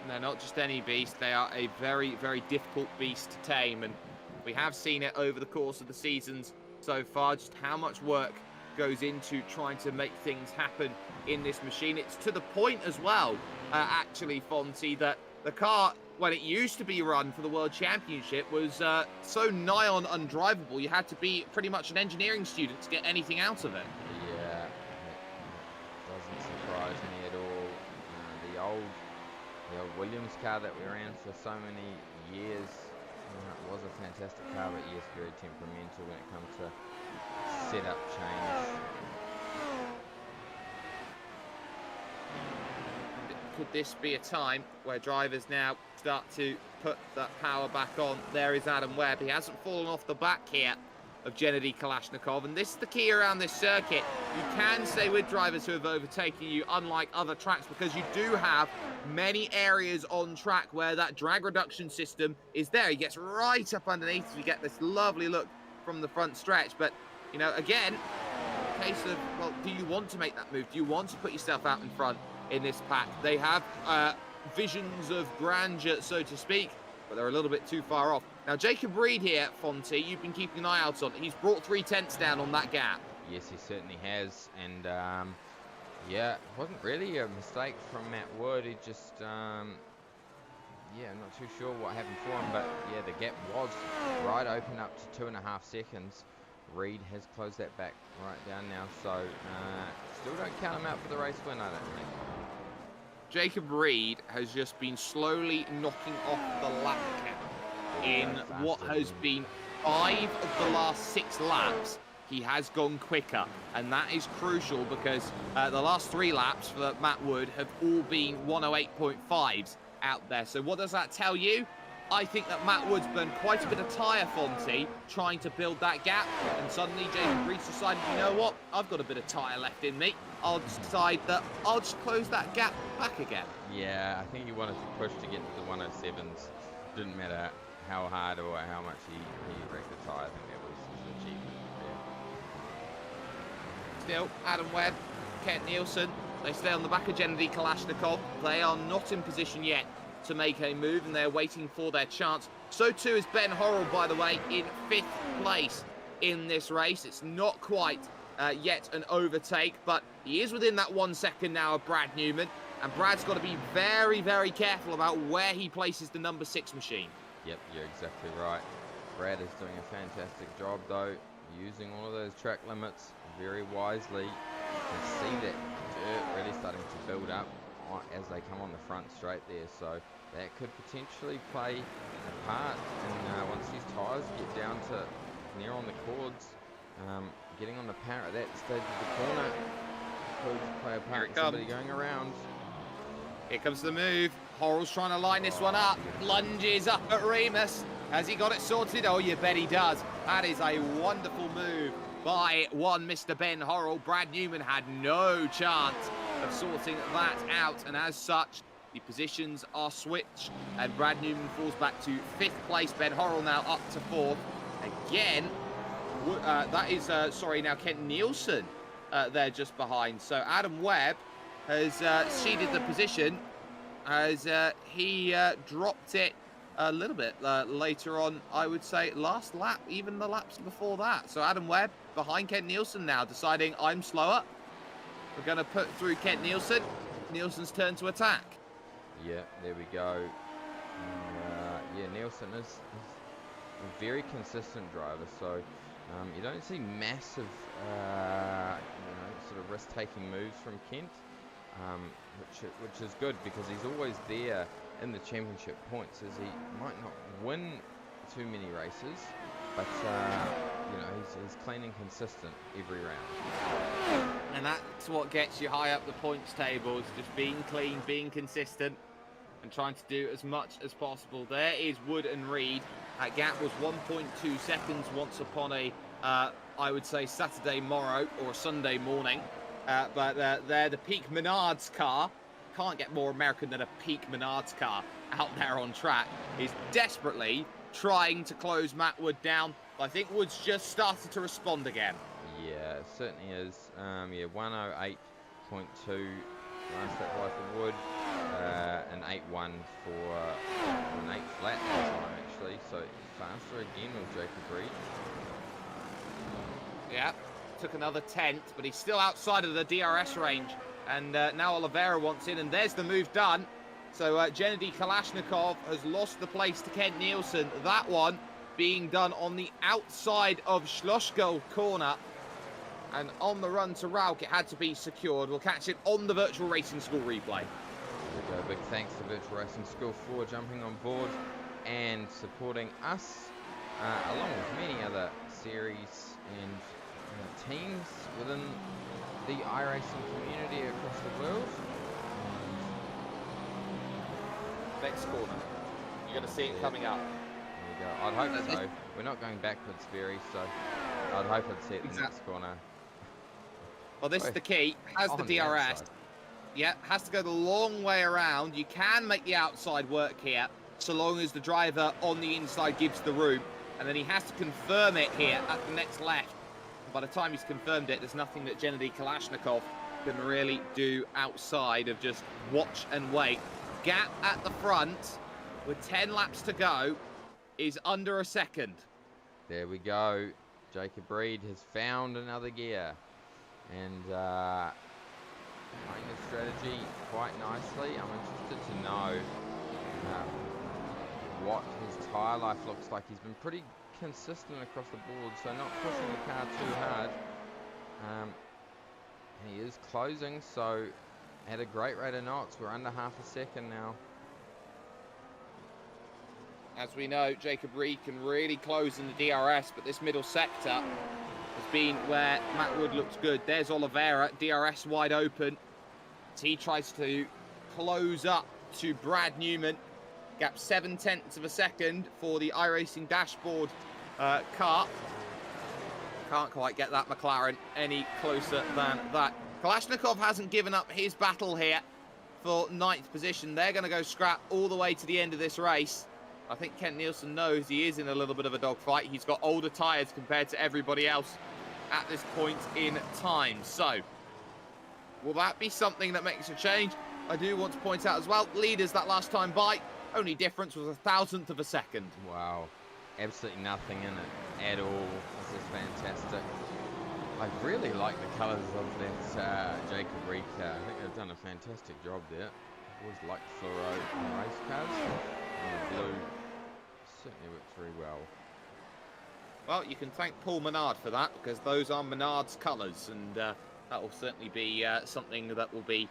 They're not just any beast, they are a very, very difficult beast to tame, and we have seen it over the course of the seasons so far, just how much work goes into trying to make things happen in this machine. It's to the point as well, actually, Fonty, that the car, when it used to be run for the World Championship, was so nigh on undrivable, you had to be pretty much an engineering student to get anything out of it. Yeah, it doesn't surprise me at all. The old Williams car that we ran for so many years was a fantastic car, but yes, very temperamental when it comes to setup change. Could this be a time where drivers now start to put that power back on? There is Adam Webb. He hasn't fallen off the back here of Gennady Kalashnikov, and this is the key around this circuit. You can stay with drivers who have overtaken you, unlike other tracks, because you do have many areas on track where that drag reduction system is there. He gets right up underneath, so you get this lovely look from the front stretch. But, you know, again, a case of, well, do you want to make that move? Do you want to put yourself out in front in this pack? They have visions of grandeur, so to speak, but they're a little bit too far off. Now, Jacob Reed here, Fonty, you've been keeping an eye out on. He's brought 3/10 down on that gap. Yes, he certainly has, and yeah, it wasn't really a mistake from Matwood. He just, yeah, I'm not too sure what happened for him, but yeah, the gap was right open up to 2.5 seconds. Reed has closed that back right down now, so still don't count him out for the race win, I don't think. Jacob Reed has just been slowly knocking off the lap cap in what has been 5 of the last 6 laps. He has gone quicker, and that is crucial because the last 3 laps for Matwood have all been 108.5s, out there. So what does that tell you? I think that Matwood's burned quite a bit of tyre, Fonty, trying to build that gap. And suddenly Jacob Reese decided, you know what? I've got a bit of tyre left in me. I'll decide that I'll just close that gap back again. Yeah, I think he wanted to push to get to the 107s. Didn't matter how hard or how much he wrecked the tyre. I think that was his achievement. Yeah. Still, Adam Webb, Kent Nielsen, they stay on the back of Gennady Kalashnikov. They are not in position yet to make a move, and they're waiting for their chance. So too is Ben Horrell, by the way, in 5th place in this race. It's not quite yet an overtake, but he is within that 1 second now of Brad Newman, and Brad's got to be very, very careful about where he places the number 6 machine. Yep, you're exactly right. Brad is doing a fantastic job, though, using all of those track limits very wisely. You can see that dirt really starting to build up as they come on the front straight there, so that could potentially play a part. And once these tyres get down to near on the cords, getting on the power at that stage of the corner could play a part in somebody going around. Here comes the move. Horrell's trying to line this one up. Lunges up at Remus. Has he got it sorted? Oh, you bet he does. That is a wonderful move by one Mr. Ben Horrell. Brad Newman had no chance of sorting that out, and as such, the positions are switched, and Brad Newman falls back to 5th place. Ben Horrell now up to 4th. Again, that is, now Kent Nielsen there just behind. So Adam Webb has ceded the position as he dropped it a little bit later on, I would say last lap, even the laps before that. So Adam Webb behind Kent Nielsen now, deciding I'm slower. We're going to put through Kent Nielsen. Nielsen's turn to attack. Yeah, there we go. Yeah, Nielsen is a very consistent driver, so you don't see massive, sort of risk-taking moves from Kent, which is good because he's always there in the championship points, as he might not win too many races, but he's clean and consistent every round. And that's what gets you high up the points tables, just being clean, being consistent, and trying to do as much as possible. There is Wood and Reed. That gap was 1.2 seconds once upon a, I would say, Saturday morrow or a Sunday morning. But there, the Peak Menards car, can't get more American than a Peak Menards car out there on track, is desperately trying to close Matwood down. I think Wood's just started to respond again. Yeah, it certainly is. 108.2 last lap by for Wood, and 8.1 for an 8 flat that time actually. So faster again with Jacob Reed. Yeah, took another 10th, but he's still outside of the DRS range. And now Oliveira wants in, and there's the move done. So Gennady Kalashnikov has lost the place to Kent Nielsen. That one being done on the outside of Schlossgeld corner. And on the run to Rauk, it had to be secured. We'll catch it on the Virtual Racing School replay. There we go. Big thanks to Virtual Racing School for jumping on board and supporting us, along with many other series and teams within the iRacing community across the world. Next corner. You're going to see it coming up. There you go. I'd hope so. We're not going backwards, Barry, so I'd hope I'd see it in the next corner. Well, this is the key. Has the DRS. Yeah, has to go the long way around. You can make the outside work here, so long as the driver on the inside gives the room. And then he has to confirm it here at the next left. And by the time he's confirmed it, there's nothing that Gennady Kalashnikov can really do outside of just watch and wait. Gap at the front, with 10 laps to go, is under a second. There we go. Jacob Reed has found another gear. And playing the strategy quite nicely. I'm interested to know what his tyre life looks like. He's been pretty consistent across the board, so not pushing the car too hard. He is closing, so at a great rate of knots. We're under half a second now. As we know, Jacob Reed can really close in the DRS, but this middle sector has been where Matwood looks good. There's Oliveira, DRS wide open. As he tries to close up to Brad Newman. Gap 0.7 of a second for the iRacing dashboard car. Can't quite get that McLaren any closer than that. Kalashnikov hasn't given up his battle here for 9th position. They're going to go scrap all the way to the end of this race. I think Kent Nielsen knows he is in a little bit of a dogfight. He's got older tyres compared to everybody else at this point in time. So, will that be something that makes a change? I do want to point out as well, leaders that last time by, only difference was 1,000th of a second. Wow, absolutely nothing in it at all. This is fantastic. I really like the colours of that Jacob Reed car. I think they've done a fantastic job there. I've always liked fluoro in race cars, and the blue certainly works very well. Well, you can thank Paul Menard for that, because those are Menard's colours, and that will certainly be something that will be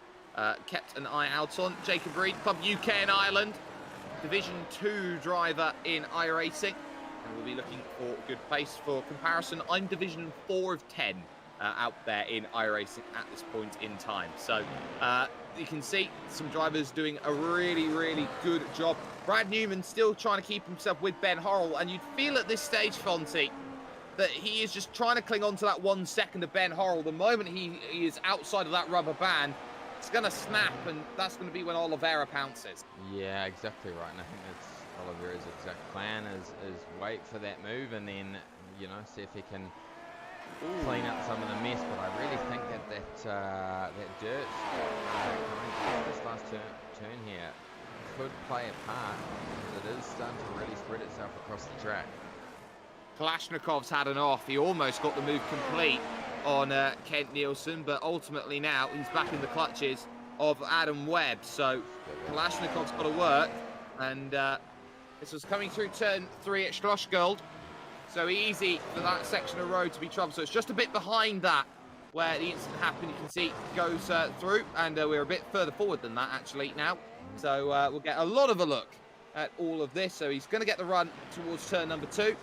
kept an eye out on. Jacob Reed, Club UK and Ireland, Division 2 driver in iRacing, and we'll be looking for a good place. For comparison, I'm Division 4 of 10 out there in iRacing at this point in time. So you can see some drivers doing a really, really good job. Brad Newman still trying to keep himself with Ben Horrell, and you'd feel at this stage, Fonty, that he is just trying to cling on to that 1 second of Ben Horrell. The moment he is outside of that rubber band, it's going to snap, and that's going to be when Oliveira pounces. Yeah, exactly right. And I think that's Oliveira's exact plan is wait for that move and then, you know, see if he can clean up some of the mess. But I really think that dirt this last turn here could play a part, because it is starting to really spread itself across the track. Kalashnikov's had an off. He almost got the move complete on Kent Nielsen, but ultimately now he's back in the clutches of Adam Webb. So Kalashnikov's got to work, and this was coming through turn 3 at Schlossgold. So easy for that section of road to be troubled. So it's just a bit behind that where the incident happened. You can see it goes through, and we're a bit further forward than that actually now. So we'll get a lot of a look at all of this. So he's going to get the run towards turn number 2.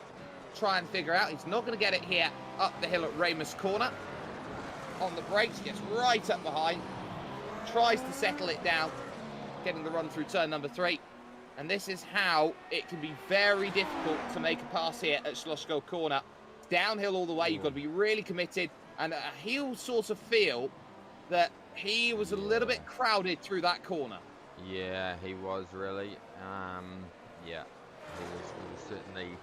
Try and figure out. He's not going to get it here up the hill at Ramus Corner. On the brakes, gets right up behind. Tries to settle it down, getting the run through turn number 3. And this is how it can be very difficult to make a pass here at Schlossgold Corner. Downhill all the way, you've got to be really committed. And he'll sort of feel that he was a little bit crowded through that corner. Yeah, he was really. Yeah, he was certainly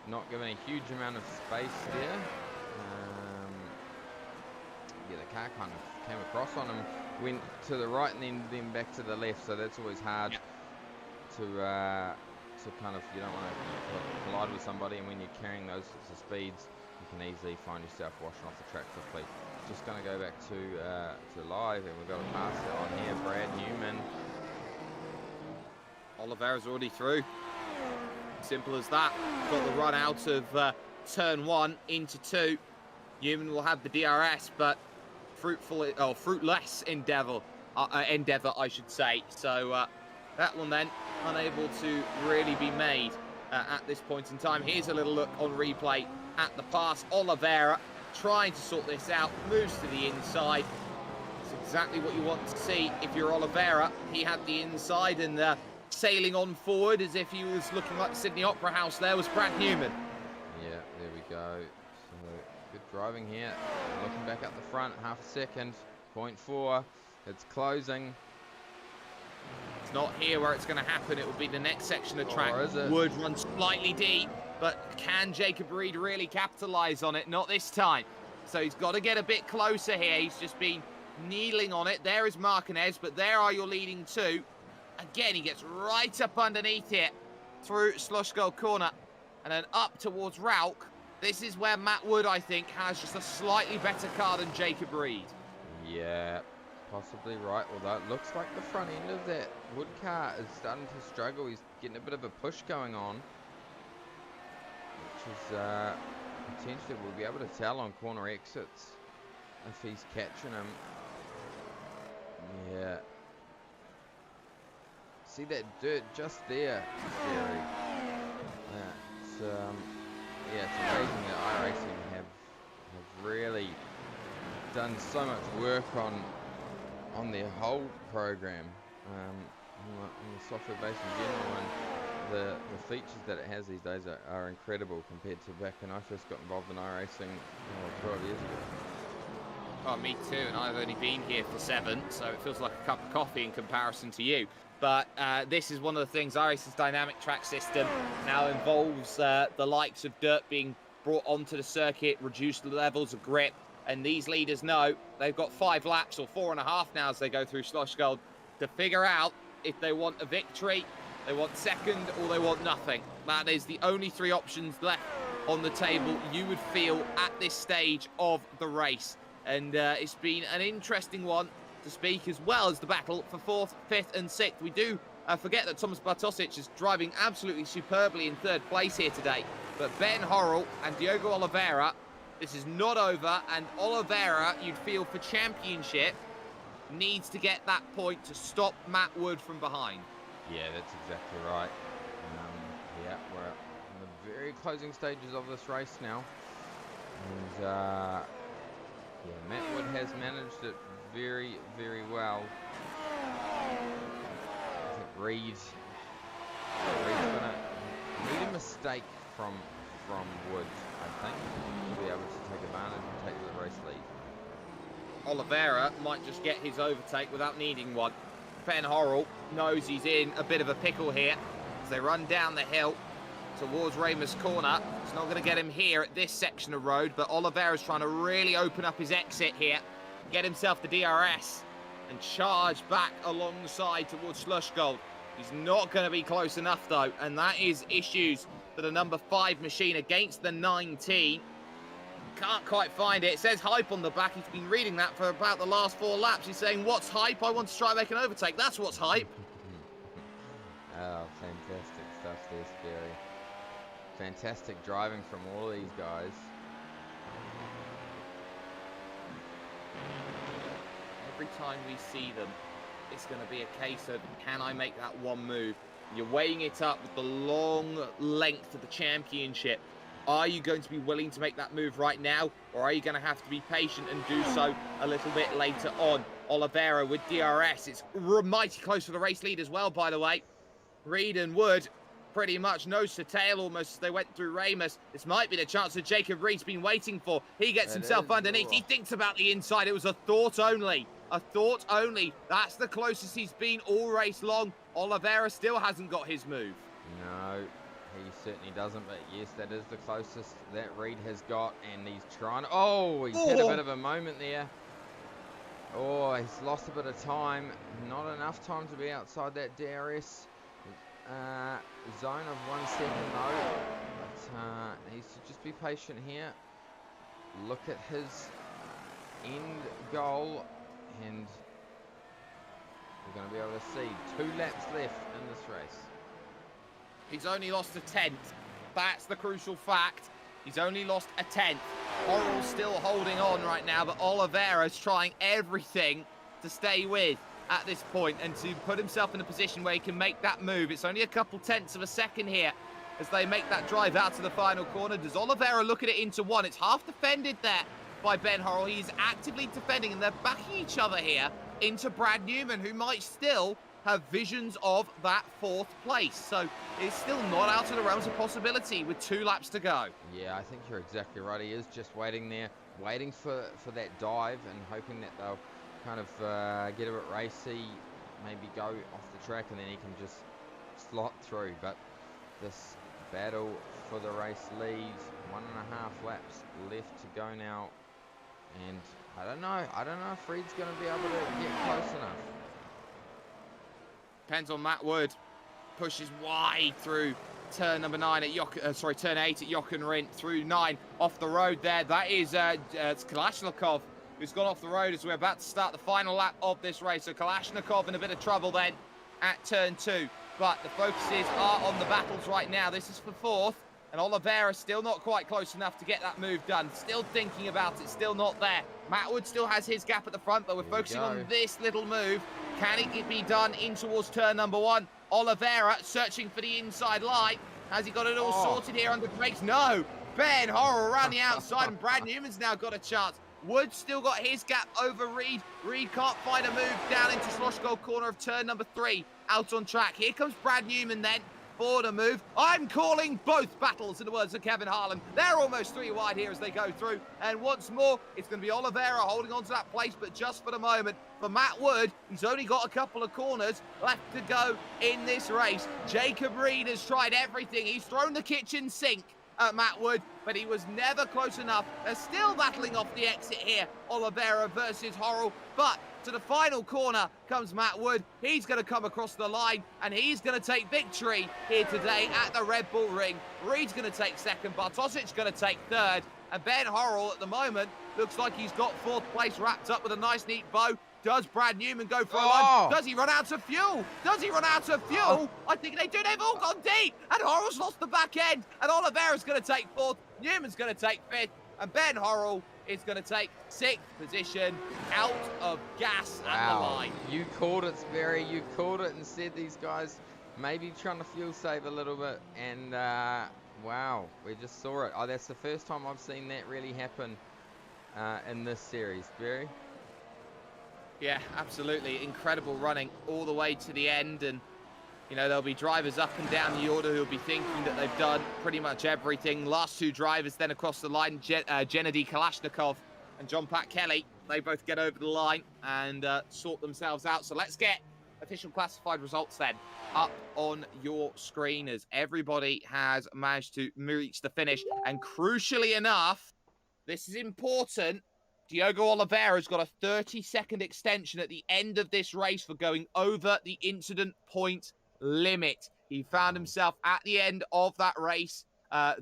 not given a huge amount of space there. Yeah, the car kind of came across on him, went to the right and then back to the left, so that's always hard to kind of, you don't want to collide with somebody, and when you're carrying those sorts of speeds, you can easily find yourself washing off the track quickly. Just going to go back to live, and we've got a pass on here, Brad Newman. Oliveira's already through. Simple as that. Got the run out of turn 1 into 2. Newman will have the DRS, but fruitless endeavour, I should say. So that one then unable to really be made at this point in time. Here's a little look on replay at the pass. Oliveira trying to sort this out, moves to the inside. It's exactly what you want to see if you're Oliveira. He had the inside, and sailing on forward as if he was looking like Sydney Opera House there was Brad Newman. Yeah, there we go. So good driving here. Looking back up the front, half a second, 0.4. It's closing. It's not here where it's going to happen. It will be the next section of track. Or is it? Would run slightly deep, but can Jacob Reed really capitalise on it? Not this time. So he's got to get a bit closer here. He's just been kneeling on it. There is Martinez, but there are your leading two. Again, he gets right up underneath it through Schlossgold Corner and then up towards Rauch. This is where Matwood, I think, has just a slightly better car than Jacob Reed. Yeah, possibly right. Although it looks like the front end of that Wood car is starting to struggle. He's getting a bit of a push going on, which is potentially we'll be able to tell on corner exits if he's catching him. Yeah. See that dirt just there, Gary? Yeah, it's amazing that iRacing have really done so much work on their whole program. on the software base in general, and the features that it has these days are incredible compared to back when I first got involved in iRacing 12 years ago. Oh, me too, and I've only been here for 7, so it feels like a cup of coffee in comparison to you. But this is one of the things, iRacing's dynamic track system now involves the likes of dirt being brought onto the circuit, reduced levels of grip, and these leaders know they've got 5 laps or 4.5 now as they go through Slush Gold to figure out if they want a victory, they want second, or they want nothing. That is the only 3 options left on the table you would feel at this stage of the race. And it's been an interesting one to speak, as well as the battle for 4th, 5th and 6th. We do forget that Thomas Bartosic is driving absolutely superbly in 3rd place here today. But Ben Horrell and Diogo Oliveira, this is not over. And Oliveira, you'd feel for championship, needs to get that point to stop Matwood from behind. Yeah, that's exactly right. Yeah, we're in the very closing stages of this race now. And yeah, Matwood has managed it very, very well. I think Reed's gonna need a mistake from Wood, I think, to be able to take advantage and take the race lead. Oliveira might just get his overtake without needing one. Ben Horrell knows he's in a bit of a pickle here as they run down the hill towards Ramos Corner. It's not going to get him here at this section of road, but Oliveira's trying to really open up his exit here, get himself the DRS, and charge back alongside towards Slush Gold. He's not going to be close enough, though, and that is issues for the number 5 machine against the 19. Can't quite find it. It says hype on the back. He's been reading that for about the last 4 laps. He's saying, what's hype? I want to try and make an overtake. That's what's hype. Oh, fantastic stuff there, Scary. Fantastic driving from all these guys. Every time we see them, it's going to be a case of, can I make that one move? You're weighing it up with the long length of the championship. Are you going to be willing to make that move right now, or are you going to have to be patient and do so a little bit later on? Oliveira with DRS. It's mighty close for the race lead as well, by the way. Reed and Wood pretty much nose to tail almost as they went through Ramos. This might be the chance that Jacob Reed's been waiting for. He gets himself underneath. He thinks about the inside. It was a thought only. A thought only. That's the closest he's been all race long. Oliveira still hasn't got his move. No, he certainly doesn't, but yes, that is the closest that Reed has got, and he's trying to... Oh, he's had a bit of a moment there. Oh, he's lost a bit of time. Not enough time to be outside that DRS zone of 1 second though. But needs to just be patient here. Look at his end goal, and we're going to be able to see 2 laps left in this race. He's only lost a 10th. That's the crucial fact. He's only lost a 10th. Horrell's still holding on right now, but Oliveira's trying everything to stay with at this point and to put himself in a position where he can make that move. It's only a couple tenths of a second here as they make that drive out to the final corner. Does Oliveira look at it into 1? It's half defended there by Ben Horrell. He's actively defending, and they're backing each other here into Brad Newman, who might still have visions of that 4th place. So it's still not out of the realms of possibility with 2 laps to go. Yeah, I think you're exactly right. He is just waiting there, waiting for that dive and hoping that they'll kind of get a bit racy, maybe go off the track, and then he can just slot through. But this battle for the race lead, 1.5 laps left to go now, and I don't know if Reed's going to be able to get close enough. Depends on Matwood. Pushes wide through turn number 9 at turn 8 at Jochen Rindt, through 9 off the road there. That is it's Kalashnikov who's gone off the road as we're about to start the final lap of this race. So Kalashnikov in a bit of trouble then at turn 2. But the focuses are on the battles right now. This is for 4th, and Oliveira still not quite close enough to get that move done. Still thinking about it, still not there. Matwood still has his gap at the front, but we're focusing on this little move. Can it be done in towards turn number 1? Oliveira searching for the inside line. Has he got it all sorted here under brakes? No. Ben Horrell around the outside, and Brad Newman's now got a chance Wood still got his gap over Reed. Reed can't find a move down into Slosh Gold corner of turn number 3. Out on track. Here comes Brad Newman then. Forward a move. I'm calling both battles, in the words of Kevin Harlan. They're almost 3 wide here as they go through. And once more, it's going to be Oliveira holding on to that place, but just for the moment. For Matt Wood, he's only got a couple of corners left to go in this race. Jacob Reed has tried everything. He's thrown the kitchen sink at Matt Wood, but he was never close enough. They're still battling off the exit here. Oliveira versus Horrell, but to the final corner comes Matt Wood. He's going to come across the line, and he's going to take victory here today at the Red Bull Ring. Reed's going to take second, Bartosic's going to take third, and Ben Horrell at the moment looks like he's got 4th place wrapped up with a nice neat bow. Does Brad Newman go for a line? Does he run out of fuel? Does he run out of fuel? I think they do. They've all gone deep. And Horrell's lost the back end. And Oliveira's going to take 4th. Newman's going to take 5th. And Ben Horrell is going to take 6th position out of gas at the line. You called it, Sperry. You called it and said these guys maybe trying to fuel save a little bit. And wow, we just saw it. Oh, that's the first time I've seen that really happen in this series, Sperry. Yeah, absolutely. Incredible running all the way to the end. And, you know, there'll be drivers up and down the order who'll be thinking that they've done pretty much everything. Last 2 drivers then across the line, Gennady Kalashnikov and John Pat Kelly. They both get over the line and sort themselves out. So let's get official classified results then up on your screen as everybody has managed to reach the finish. And crucially enough, this is important, Diogo Oliveira's got a 30-second extension at the end of this race for going over the incident point limit. He found himself at the end of that race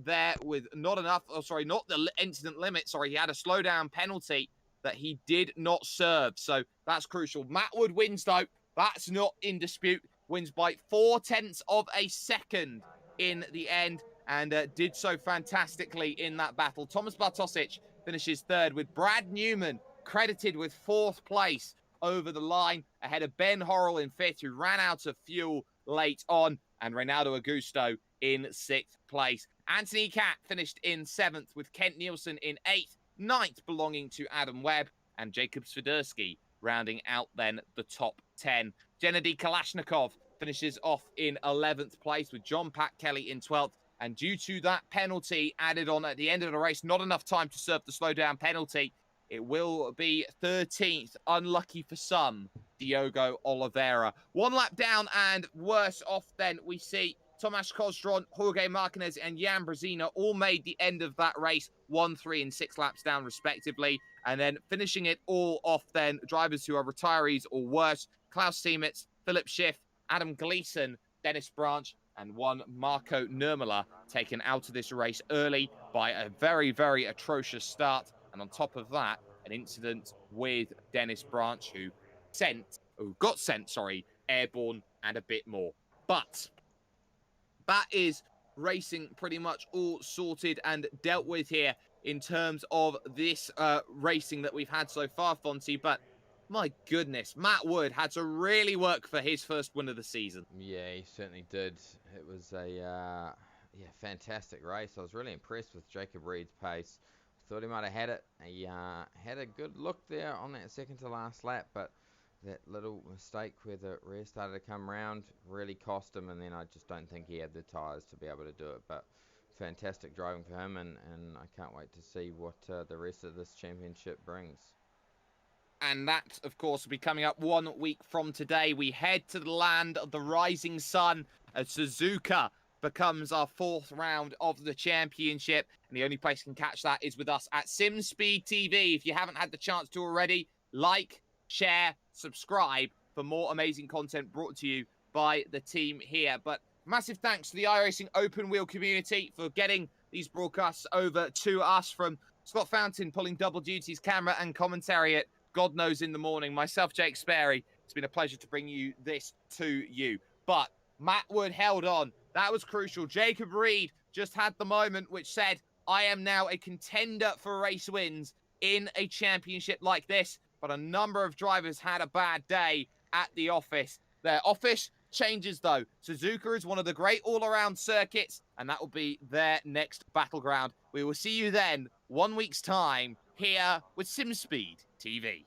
there with not enough, not the incident limit, he had a slowdown penalty that he did not serve. So that's crucial. Matt Wood wins though. That's not in dispute. Wins by 0.4 of a second in the end and did so fantastically in that battle. Thomas Bartosic finishes 3rd with Brad Newman credited with 4th place over the line ahead of Ben Horrell in 5th, who ran out of fuel late on, and Reynaldo Augusto in 6th place. Anthony Catt finished in 7th with Kent Nielsen in 8th, 9th belonging to Adam Webb, and Jacob Swiderski rounding out then the top 10. Gennady Kalashnikov finishes off in 11th place with John Pat Kelly in 12th. And due to that penalty added on at the end of the race, not enough time to serve the slowdown penalty, it will be 13th. Unlucky for some, Diogo Oliveira. 1 lap down and worse off then we see Tomasz Koztron, Jorge Martinez and Jan Brzezina all made the end of that race 1, 3 and 6 laps down respectively. And then finishing it all off then, drivers who are retirees or worse, Klaus Siemitz, Philip Schiff, Adam Gleason, Dennis Branch, and one Marco Nurmela taken out of this race early by a very, very atrocious start. And on top of that, an incident with Dennis Branch, who got sent, airborne and a bit more. But that is racing pretty much all sorted and dealt with here in terms of this racing that we've had so far, Fonty. But my goodness, Matt Wood had to really work for his first win of the season. Yeah, he certainly did. It was a fantastic race. I was really impressed with Jacob Reed's pace. Thought he might have had it. He had a good look there on that second to last lap, but that little mistake where the rear started to come round really cost him, and then I just don't think he had the tyres to be able to do it. But fantastic driving for him, and I can't wait to see what the rest of this championship brings. And that, of course, will be coming up 1 week from today. We head to the land of the rising sun as Suzuka becomes our 4th round of the championship. And the only place you can catch that is with us at SimSpeed TV. If you haven't had the chance to already, like, share, subscribe for more amazing content brought to you by the team here. But massive thanks to the iRacing open wheel community for getting these broadcasts over to us, from Scott Fountain pulling double duties, camera and commentary at God knows in the morning. Myself, Jake Sperry. It's been a pleasure to bring you this to you. But Matt Wood held on. That was crucial. Jacob Reed just had the moment which said, I am now a contender for race wins in a championship like this. But a number of drivers had a bad day at the office. Their office changes though. Suzuka is one of the great all-around circuits, and that will be their next battleground. We will see you then, 1 week's time, here with SimSpeed TV.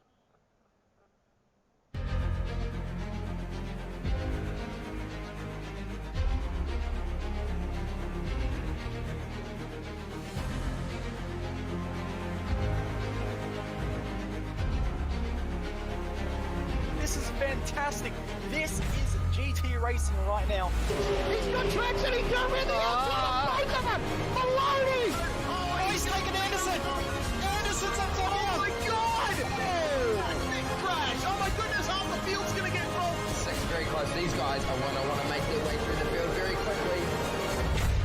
This is fantastic. This is GT racing right now. He's got traction. He's going in the outside. Both of them. Maloney. Oh, he's taking Anderson. Anderson's up to Oh my God. Oh, big crash. Oh my goodness. Half the field's going to get rolled. Six very close. These guys are going to want to make their way through the field very quickly.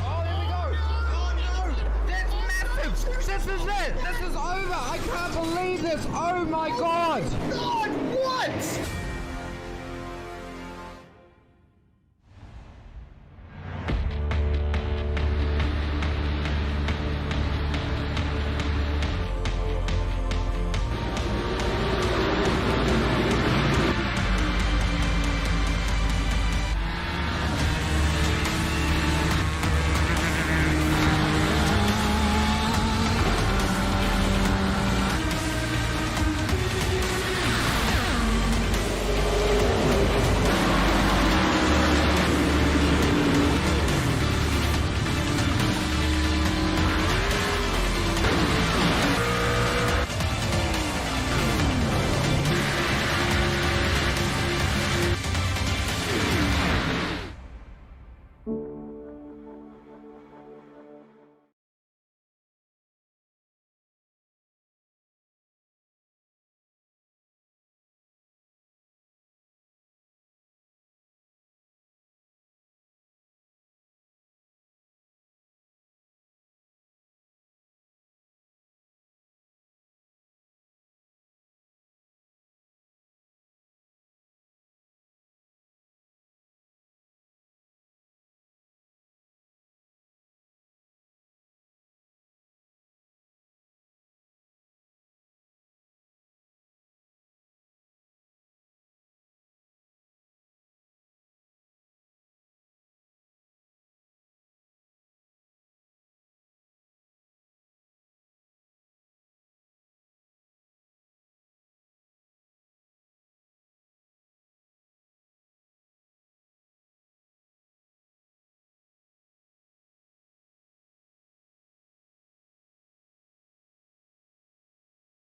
Oh, there we go. Oh no. That's massive. This is it. This is over. I can't believe this. Oh my God. God, what?